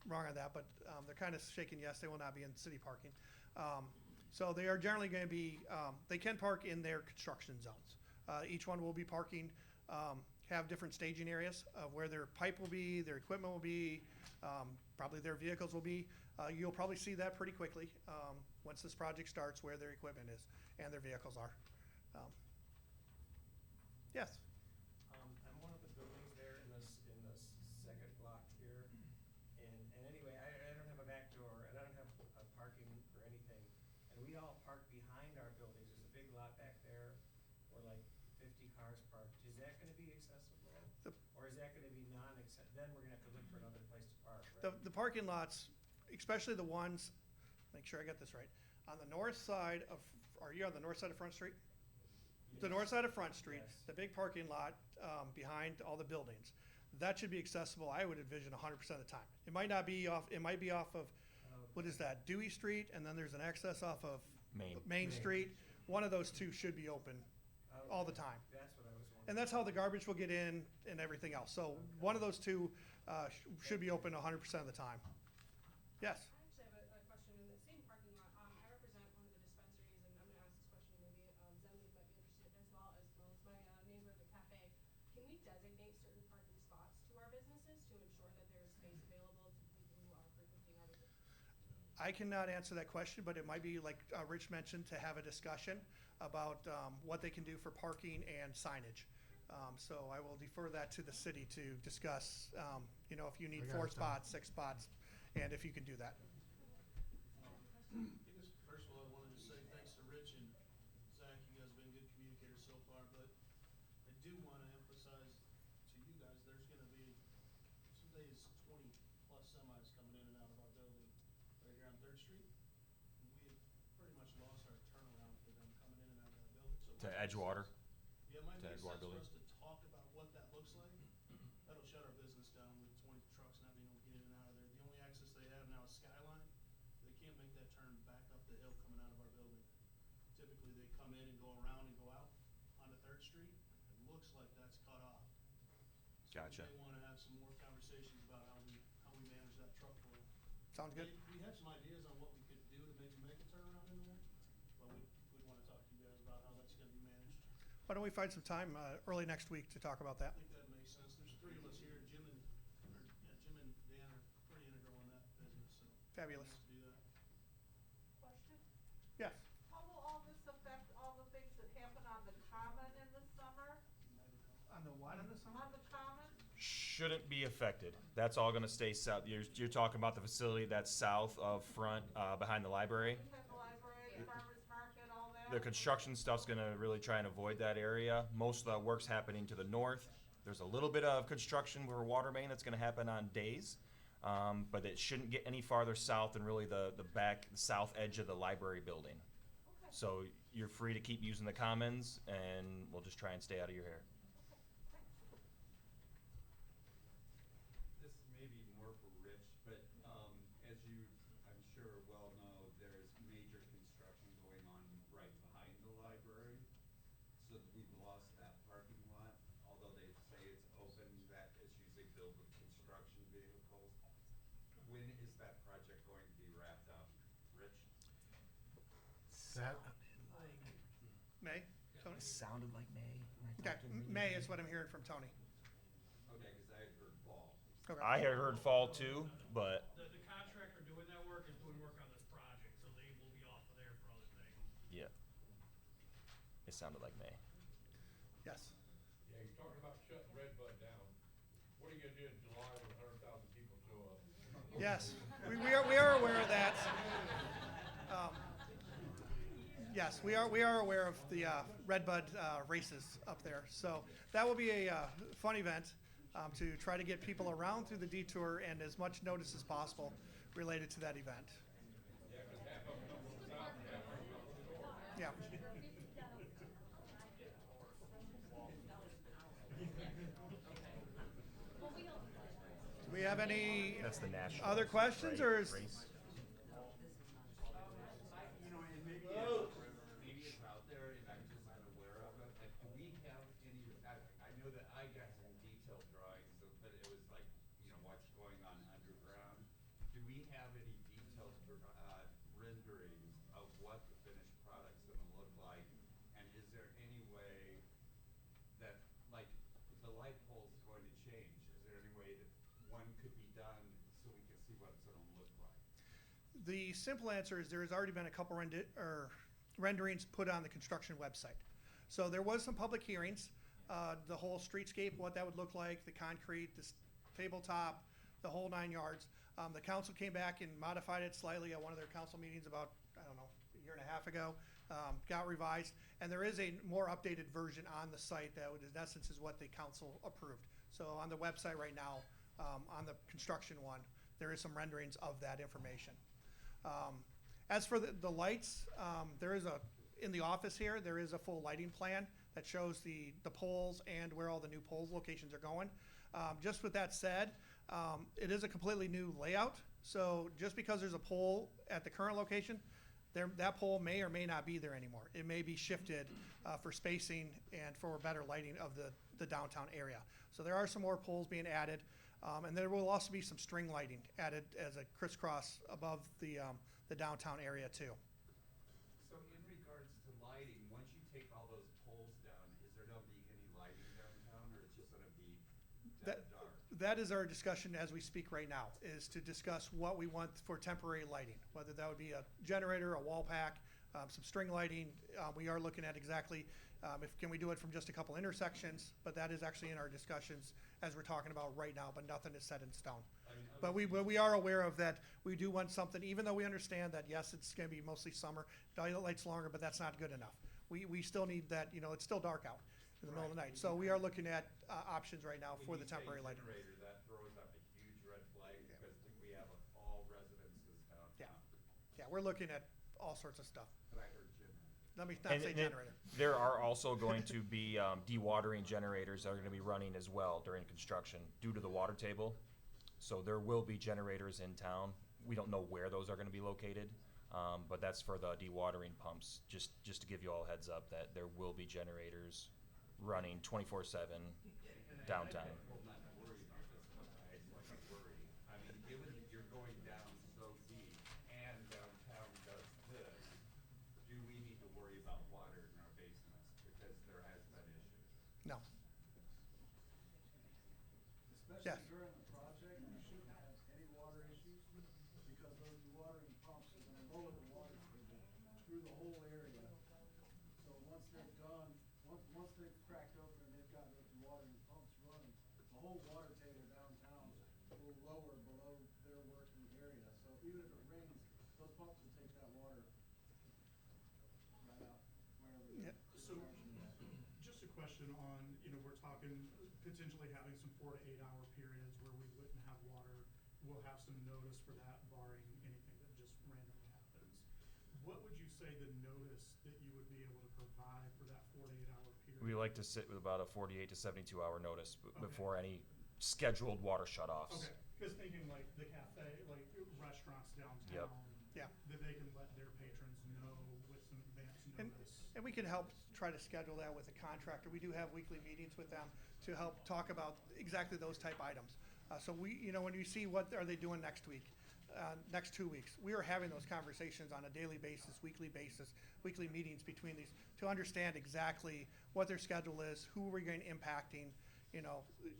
wrong on that. But they're kind of shaking yes, they will not be in city parking. So they are generally going to be, they can park in their construction zones. Each one will be parking, have different staging areas of where their pipe will be, their equipment will be, probably their vehicles will be. You'll probably see that pretty quickly once this project starts, where their equipment is and their vehicles are. Yes? I'm one of the buildings there in this second block here, and anyway, I don't have a back door, and I don't have parking or anything, and we all park behind our buildings. There's a big lot back there where like 50 cars parked. Is that gonna be accessible? Or is that gonna be non-accessible? Then we're gonna have to look for another place to park, right? The parking lots, especially the ones, make sure I get this right, on the north side of, are you on the north side of Front Street? The north side of Front Street, Yes. the big parking lot behind all the buildings, that should be accessible, I would envision 100% of the time. It might not be off, it might be off of, what is that, Dewey Street, and then there's an access off of Main Street. One of those two should be open all the time. That's what I was wondering. And that's how the garbage will get in and everything else. So one of those two should be open 100% of the time. Yes? I actually have a question in the same parking lot. I represent one of the dispensaries, and I'm gonna ask this question, maybe Zemley might be interested as well as my neighbor, the cafe. Can we designate certain parking spots to our businesses to ensure that there's space available to people who are frequenting our business? I cannot answer that question, but it might be like Rich mentioned, to have a discussion about what they can do for parking and signage. So I will defer that to the city to discuss, you know, if you need I got 4 it, Tom. spots, 6 spots, and if you can do that. I guess, first of all, I wanted to say thanks to Rich and Zach, you guys have been good communicators so far, but I do wanna emphasize to you guys, there's gonna be, some days 20+ semis coming in and out of our building right here on Third Street. And we have pretty much lost our turnaround for them coming in and out of that building, so. To Edgewater? Yeah, it might to make Edgewater sense for building. us to talk about what that looks like. That'll shut our business down with 20 trucks not being able to get in and out of there. The only access they have now is Skyline. They can't make that turn back up the hill coming out of our building. Typically, they come in and go around and go out onto Third Street. It looks like that's cut off. So Gotcha. we may wanna have some more conversations about how we manage that truck flow. Sounds good? We have some ideas on what we could do to maybe make a turnaround in there, but we'd wanna talk to you guys about how that's gonna be managed. Why don't we find some time early next week to talk about that? I think that makes sense. There's 3 of us here, Jim and Dan are pretty integral in that business, so. Fabulous. we'll have to do that. Question? Yes. How will all this affect all the things that happen on the common in the summer? On the what on the summer? On the common? Shouldn't be affected. That's all gonna stay south. You're talking about the facility that's south of front, behind the library. Behind the library, farmer's market, all that? The construction stuff's gonna really try and avoid that area. Most of the work's happening to the north. There's a little bit of construction for water main that's gonna happen on days. But it shouldn't get any farther south than really the south edge of the library building. Okay. So you're free to keep using the commons, and we'll just try and stay out of your hair. This may be more for Rich, but as you, I'm sure, well know, there's major construction going on right behind the library. So we've lost that parking lot, although they say it's open, that is usually filled with construction vehicles. When is that project going to be wrapped up? Rich? That, May? Tony? Sounded like May. Okay, May is what I'm hearing from Tony. Okay, cause I had heard fall. Okay. I had heard fall too, but The contractor doing that work is doing work on this project, so they will be off of there for other things. yeah. It sounded like May. Yes. Yeah, you're talking about shutting Redbud down. What are you gonna do in July when 100,000 people show up? Yes, we are aware of that. Yes, we are aware of the Redbud races up there. So that will be a fun event to try to get people around through the detour and as much notice as possible related to that event. Yeah, 'cause half of them go south and half of them go north. Yeah. Do we have any That's the national. other questions, or is? race. You know, and maybe it's out there and I'm just unaware of it, like, do we have any, I know that I got some detailed drawings, but it was like, you know, what's going on underground. Do we have any detailed, renderings of what the finished product's gonna look like? And is there any way that, like, the light pole's going to change? Is there any way that one could be done so we can see what it's gonna look like? The simple answer is there has already been a couple renderings put on the construction website. So there was some public hearings, the whole streetscape, what that would look like, the concrete, the tabletop, the whole 9 yards. The council came back and modified it slightly at one of their council meetings about, I don't know, a year and a half ago. Got revised, and there is a more updated version on the site that would, in essence, is what the council approved. So on the website right now, on the construction one, there is some renderings of that information. As for the lights, there is in the office here, there is a full lighting plan that shows the poles and where all the new pole locations are going. Just with that said, it is a completely new layout. So just because there's a pole at the current location, that pole may or may not be there anymore. It may be shifted for spacing and for better lighting of the downtown area. So there are some more poles being added. And there will also be some string lighting added as a crisscross above the downtown area too. So in regards to lighting, once you take all those poles down, is there gonna be any lighting downtown, or it's just gonna be That- dark? That is our discussion as we speak right now, is to discuss what we want for temporary lighting, whether that would be a generator, a wall pack, some string lighting. We are looking at exactly, can we do it from just a couple intersections, but that is actually in our discussions as we're talking about right now, but nothing is set in stone. But we are aware of that. We do want something, even though we understand that, yes, it's gonna be mostly summer, daylight's longer, but that's not good enough. We still need that, it's still dark out in the middle of the night. So we are looking at options right now for the temporary lighting. Generator, that throws up a huge red flag because we have all residences downtown. Yeah, we're looking at all sorts of stuff. But I heard Jim. Let me not say generator. There are also going to be dewatering generators that are going to be running as well during construction due to the water table. So there will be generators in town. We don't know where those are going to be located, but that's for the dewatering pumps. Just to give you all a heads up that there will be generators running 24/7 downtown. Well, not worry about this, but I worry. I mean, given that you're going down so deep and downtown does this, do we need to worry about water in our basements? Because there has been issues. No. Yes. Especially during the project, we shouldn't have any water issues, because those dewatering pumps are gonna lower the water table through the whole area. So once they're done, once they've cracked open and they've got those dewatering pumps running, the whole water table downtown will lower below their working area. So even if it rains, those pumps will take that water right out wherever the Yeah. So- construction is. Just a question on, we're talking potentially having some 4 to 8 hour periods where we wouldn't have water. We'll have some notice for that barring anything that just randomly happens. What would you say the notice that you would be able to provide for that 4 to 8 hour period? We like to sit with about a 48 to 72 hour notice Okay. before any scheduled water shutoffs. Okay, because thinking like the cafe, like restaurants downtown. Yep. Yeah. That they can let their patrons know with some advance notice. And we can help try to schedule that with the contractor. We do have weekly meetings with them to help talk about exactly those type items. So when you see what are they doing next week, next 2 weeks, we are having those conversations on a daily basis, weekly meetings between these to understand exactly what their schedule is, who we're going to impacting,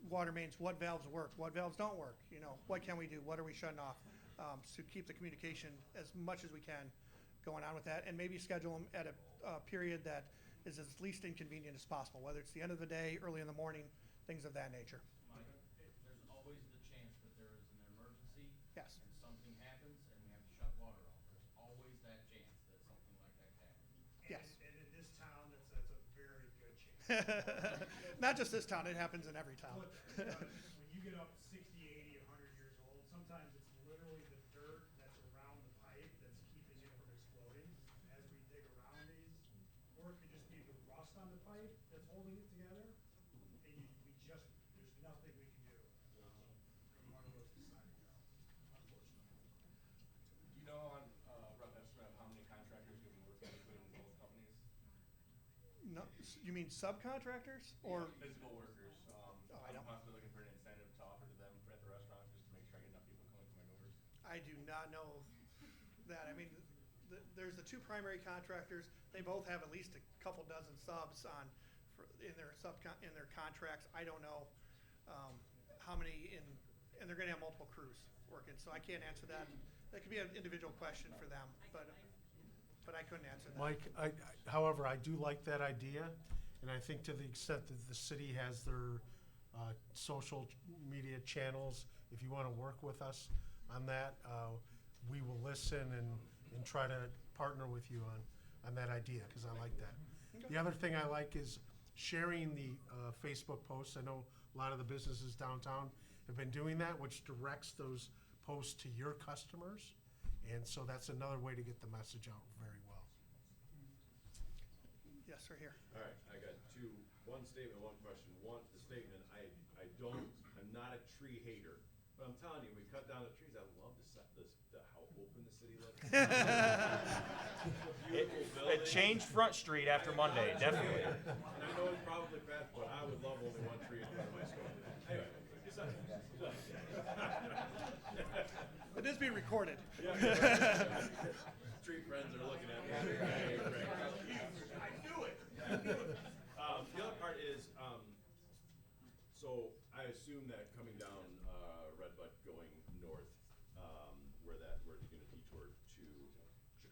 water mains, what valves work, what valves don't work, what can we do, what are we shutting off, to keep the communication as much as we can going on with that, and maybe schedule them at a period that is as least inconvenient as possible, whether it's the end of the day, early in the morning, things of that nature. Mike, there's always the chance that there is an emergency. Yes. And something happens and we have to shut water off. There's always that chance that something like that could happen. Yes. And in this town, that's a very good chance. Not just this town, it happens in every town. When you get up 60, 80, 100 years old, sometimes it's literally the dirt that's around the pipe that's keeping it from exploding as we dig around these. Or it could just be the rust on the pipe that's holding it together. And there's nothing we can do from one of those deciding now, unfortunately. Do you know on rough estimate of how many contractors you'll be working between both companies? No, you mean subcontractors or? Physical workers. I don't- I'm possibly looking for an incentive to offer to them at the restaurant just to make sure I get enough people coming to my doors. I do not know that. I mean, there's the two primary contractors. They both have at least a couple dozen subs in their contracts. I don't know how many and they're going to have multiple crews working. So I can't answer that. That could be an individual question for them, but I couldn't answer that. Mike, however, I do like that idea, and I think to the extent that the city has their social media channels, if you want to work with us on that, we will listen and try to partner with you on that idea, because I like that. The other thing I like is sharing the Facebook posts. I know a lot of the businesses downtown have been doing that, which directs those posts to your customers, and so that's another way to get the message out very well. Yes, sir, here. All right, I got one statement, one question. One, the statement, I'm not a tree hater, but I'm telling you, we cut down the trees. I love how open the city looks. Beautiful building. It changed Front Street after Monday, definitely. And I know it's probably fast, but I would love only one tree in front of my store. Anyway, It is being recorded. Street friends are looking at me. I knew it. The other part is, so I assume that coming down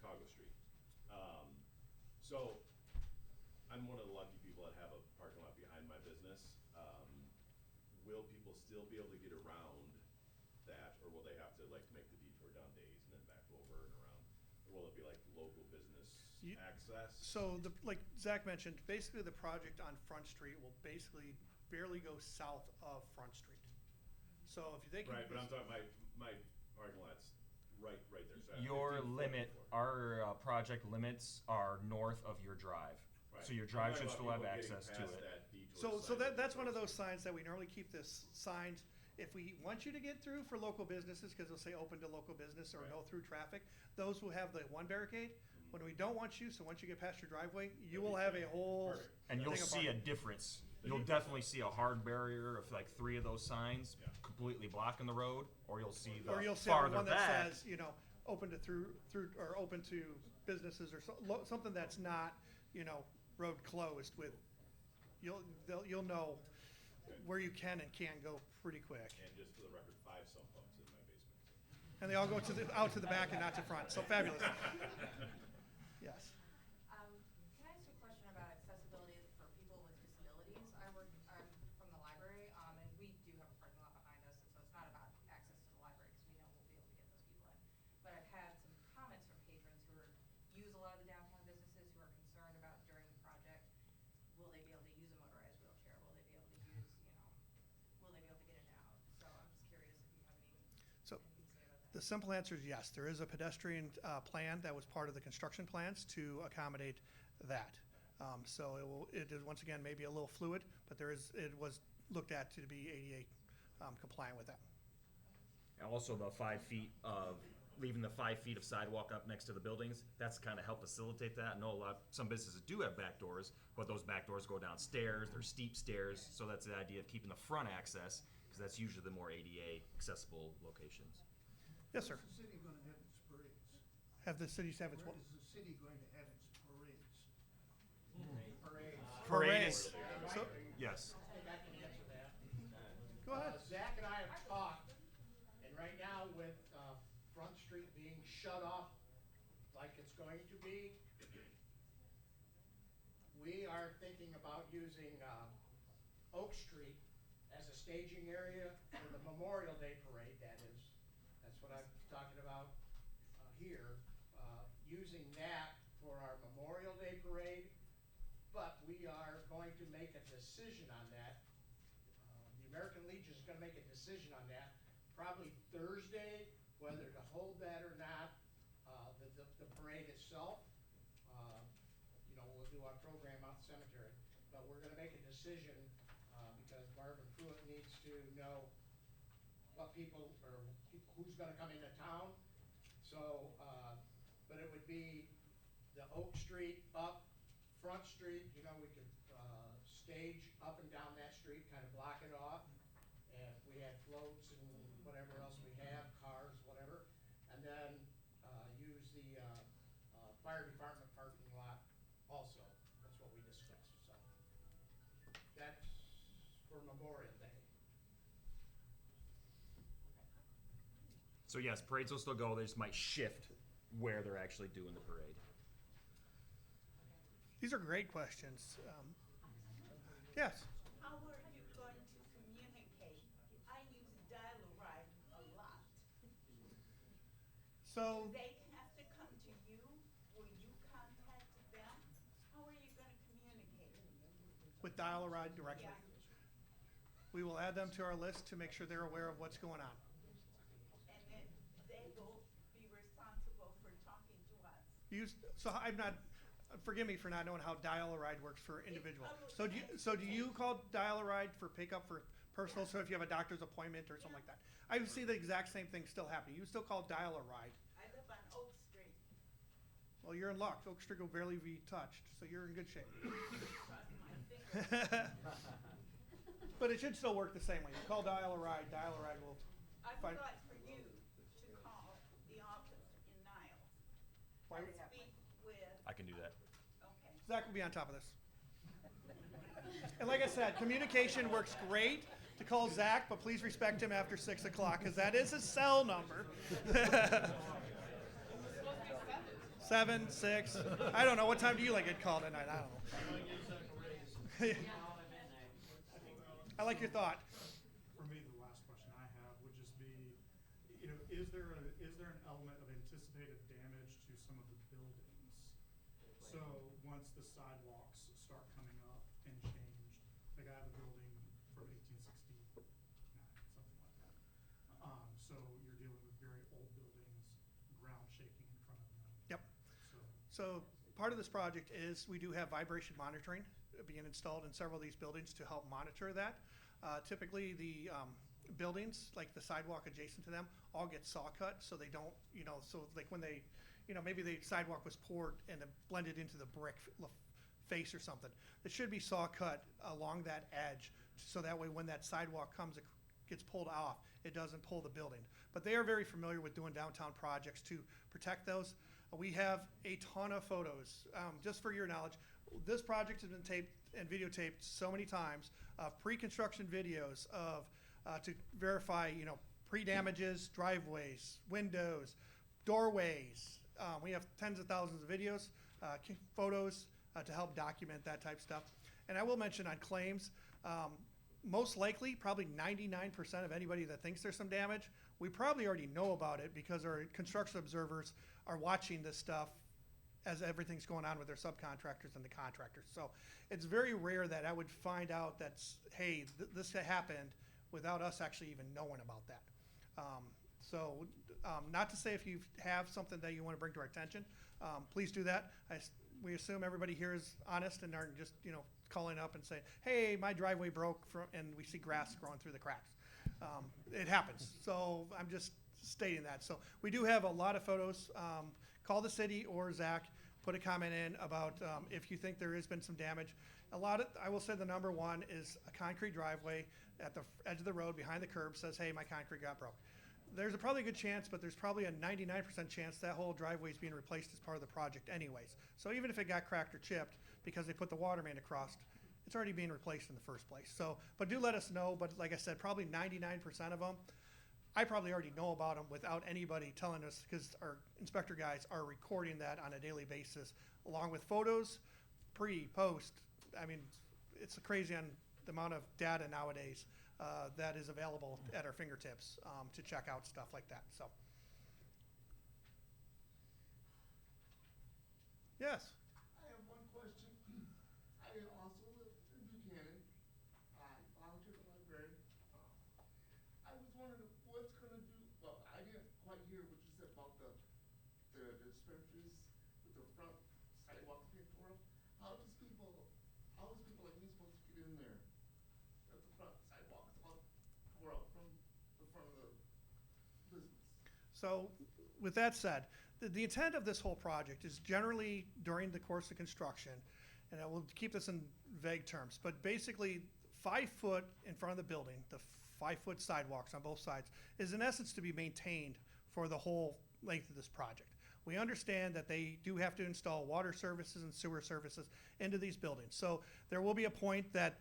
Chicago Street. So I'm one of the lucky people that have a parking lot behind my business. Will people still be able to get around that, or will they have to like make the detour down Days and then back over and around? Or will it be like local business access? So like Zach mentioned, basically the project on Front Street will basically barely go south of Front Street. So if you think. Right, but I'm talking, my parking lot's right there. So Your 15 foot limit, before. our project limits are north of your drive. Right. So your I'm drive talking should about still have people access getting to past it. that detour So sign that's one of detour those signs that we normally keep this signed. If we want you to get through for local businesses, because they'll say open to local business or Right. no through traffic, those will have the one barricade. When we don't want you, so once you get past your driveway, you will have a whole. Perfect. And you'll thing of see a parking. difference. You'll definitely see a hard barrier of like 3 of those signs Yeah. completely blocking the road, or you'll see the Or you'll see farther one that back. says, open to through, or open to businesses or something that's not, road closed with, you'll know where you can and can't go pretty quick. And just for the record, 5 sump pumps in my basement. And they all go out to the back and not to front, so fabulous. Yes. Can I ask you a question about accessibility for people with disabilities? I'm from the library, and we do have a parking lot behind us, and so it's not about access to the library, because we know we'll be able to get those people in. But I've had some comments from patrons who use a lot of the downtown businesses who are concerned about during the project, will they be able to use a motorized wheelchair? Will they be able to use, will they be able to get in and out? So I'm just curious if you have So anything to say about that. the simple answer is yes. There is a pedestrian plan that was part of the construction plans to accommodate that. So it is, once again, maybe a little fluid, but it was looked at to be ADA compliant with that. And also the 5 feet of, leaving the 5 feet of sidewalk up next to the buildings, that's kind of help facilitate that. I know some businesses do have back doors, but those back doors go downstairs, they're steep stairs, so that's the idea of keeping the front access, because that's usually the more ADA accessible locations. Yes, sir. Where's the city gonna have its parades? Have the cities have its Where what? is the city going to have its parades? Parades. So, Yes. I think I can answer that. go ahead. Zach and I have talked, and right now with Front Street being shut off like it's going to be, we are thinking about using Oak Street as a staging area for the Memorial Day parade, that is. That's what I'm talking about here. Using that for our Memorial Day parade, but we are going to make a decision on that. The American Legion is gonna make a decision on that, probably Thursday, whether to hold that or not. The parade itself, we'll do our program out in the cemetery, but we're gonna make a decision, because Marvin Pruitt needs to know what people, or who's gonna come into town. So, but it would be the Oak Street up, Front Street, we could stage up and down that street, kind of block it off. And if we had floats and whatever else we have, cars, whatever, and then use the fire department parking lot also. That's what we discussed, so. That's for Memorial Day. So yes, parades will still go, they just might shift where they're actually doing the parade. These are great questions. Yes. How are you going to communicate? I use dial-a-ride a lot. So They have to come to you, will you contact them? How are you gonna communicate? with Dial-A-Ride directly. Yeah. We will add them to our list to make sure they're aware of what's going on. And then they will be responsible for talking to us. So I'm not, forgive me for not knowing how Dial-A-Ride works for individual. So do you call Dial-A-Ride for pickup for personal, so if you have a doctor's appointment or something like that? I see the exact same thing still happening. You still call Dial-A-Ride. I live on Oak Street. Well, you're in luck. Oak Street will barely be touched, so you're in good shape. Cross my fingers. But it should still work the same way. You call Dial-A-Ride, Dial-A-Ride will I find. would like for you to call the office in Niles. Why- And speak with, I can do that. okay. Zach will be on top of this. And like I said, communication works great to call Zach, but please respect him after 6 o'clock, because that is his cell number. 7, 6. I don't know. What time do you like get called at night? I don't know. I like your thought. For me, the last question I have would just be, is there an element of anticipated damage to some of the buildings? So once the sidewalks start coming up and changed, like I have a building from 1869, something like that. So you're dealing with very old buildings, ground shaking in front of them. Yep. So So part of this project is we do have vibration monitoring being installed in several of these buildings to help monitor that. Typically, the buildings, like the sidewalk adjacent to them, all get saw cut, so they don't, so like when they, maybe the sidewalk was poured and it blended into the brick face or something. It should be saw cut along that edge, so that way when that sidewalk comes, it gets pulled off, it doesn't pull the building. But they are very familiar with doing downtown projects to protect those. We have a ton of photos. Just for your knowledge, this project has been taped and videotaped so many times of pre-construction videos of to verify, pre-damages, driveways, windows, doorways. We have tens of thousands of videos, photos to help document that type of stuff. And I will mention on claims, most likely, probably 99% of anybody that thinks there's some damage, we probably already know about it because our construction observers are watching this stuff as everything's going on with their subcontractors and the contractors. So it's very rare that I would find out that's, hey, this happened without us actually even knowing about that. Not to say if you have something that you want to bring to our attention, please do that. We assume everybody here is honest and aren't just, calling up and saying, hey, my driveway broke and we see grass growing through the cracks. It happens. So I'm just stating that. So we do have a lot of photos. Call the city or Zach, put a comment in about if you think there has been some damage. I will say the number one is a concrete driveway at the edge of the road behind the curb says, hey, my concrete got broke. There's probably a good chance, but there's probably a 99% chance that whole driveway is being replaced as part of the project anyways. So even if it got cracked or chipped because they put the water main across, it's already being replaced in the first place. So, but do let us know. But like I said, probably 99% of them, I probably already know about them without anybody telling us, because our inspector guys are recording that on a daily basis, along with photos, pre, post. I mean, it's crazy on the amount of data nowadays that is available at our fingertips to check out stuff like that. So, yes. I have one question. I also live in Buchanan. I volunteer at the library. I was wondering what's gonna do. Well, I didn't quite hear what you said about the dispensaries with the front sidewalks being tore up. How is people like me supposed to get in there? At the front sidewalks all tore up from the front of the business. So, with that said, the intent of this whole project is generally during the course of construction, and I will keep this in vague terms, but basically 5 foot in front of the building, the 5 foot sidewalks on both sides, is in essence to be maintained for the whole length of this project. We understand that they do have to install water services and sewer services into these buildings. So there will be a point that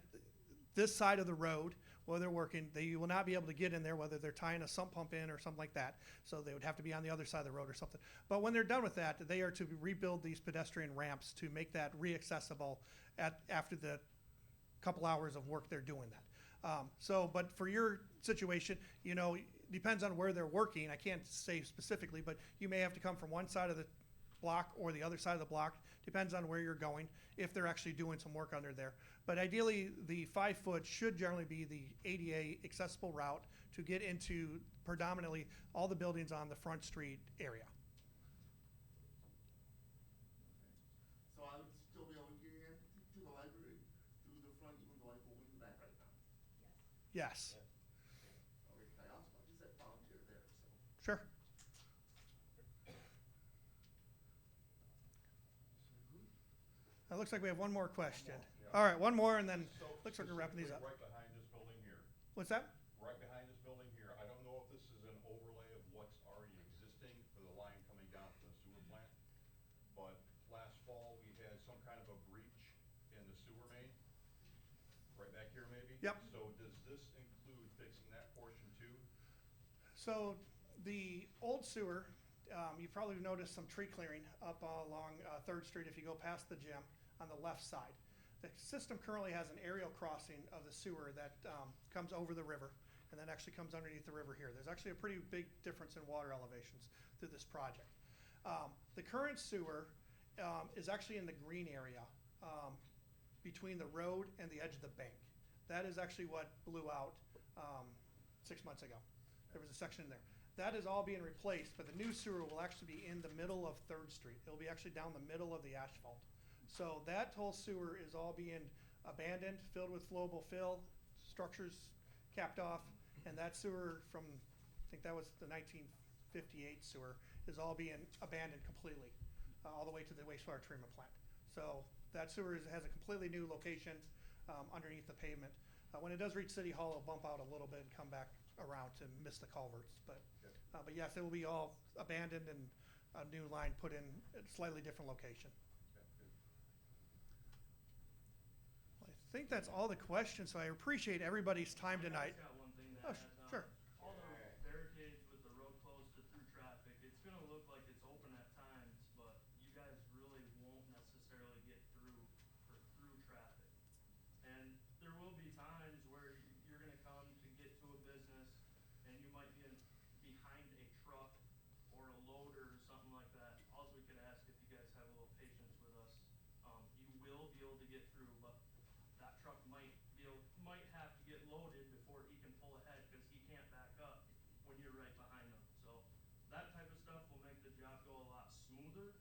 this side of the road, where they're working, they will not be able to get in there, whether they're tying a sump pump in or something like that. So they would have to be on the other side of the road or something. But when they're done with that, they are to rebuild these pedestrian ramps to make that re-accessible after the couple hours of work they're doing that. But for your situation, depends on where they're working. I can't say specifically, but you may have to come from one side of the block or the other side of the block. Depends on where you're going, if they're actually doing some work under there. But ideally, the 5 foot should generally be the ADA accessible route to get into predominantly all the buildings on the Front Street area. So I would still be able to get in to the library through the front, even though I go in the back right now? Yes. Okay, I also just said volunteer there, so. Sure. It looks like we have one more question. All right, one more, and then looks like we're wrapping these up. Right behind this building here. What's that? Right behind this building here. I don't know if this is an overlay of what's already existing for the line coming down from the sewer plant, but last fall we had some kind of a breach in the sewer main, right back here maybe? Yep. So does this include fixing that portion too? So the old sewer You probably noticed some tree clearing up along 3rd Street if you go past the gym on the left side. The system currently has an aerial crossing of the sewer that comes over the river and then actually comes underneath the river here. There's actually a pretty big difference in water elevations through this project. The current sewer is actually in the green area between the road and the edge of the bank. That is actually what blew out 6 months ago. There was a section in there. That is all being replaced, but the new sewer will actually be in the middle of 3rd Street. It'll be actually down the middle of the asphalt. So that whole sewer is all being abandoned, filled with flowable fill, structures capped off, and that sewer from, I think that was the 1958 sewer, is all being abandoned completely, all the way to the wastewater treatment plant. So that sewer has a completely new location underneath the pavement. When it does reach City Hall, it'll bump out a little bit and come back around to miss the culverts. But yes, it will be all abandoned and a new line put in a slightly different location. Well, I think that's all the questions, so I appreciate everybody's time tonight. Got one thing to Oh, add. sure. All the barricades with the road closed to through traffic, it's gonna look like it's open at times, but you guys really won't necessarily get through for through traffic. And there will be times where you're gonna come to get to a business and you might be behind a truck or a loader or something like that. All we could ask if you guys have a little patience with us. You will be able to get through, but that truck might have to get loaded before he can pull ahead because he can't back up when you're right behind him. So that type of stuff will make the job go a lot smoother,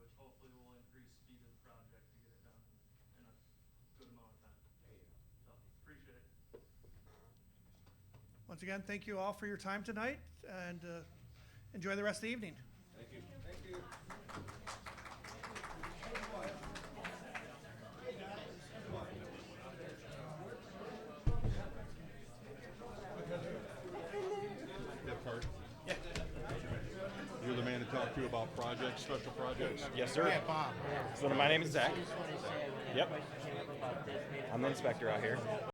which hopefully will increase speed of the project to get it done in a good amount of time. So appreciate it. Once again, thank you all for your time tonight, and enjoy the rest of the evening. Thank you. Thank you. You're the man to talk to about projects, special projects? Yes, sir. So my name is Zach. Yep. I'm the inspector out here.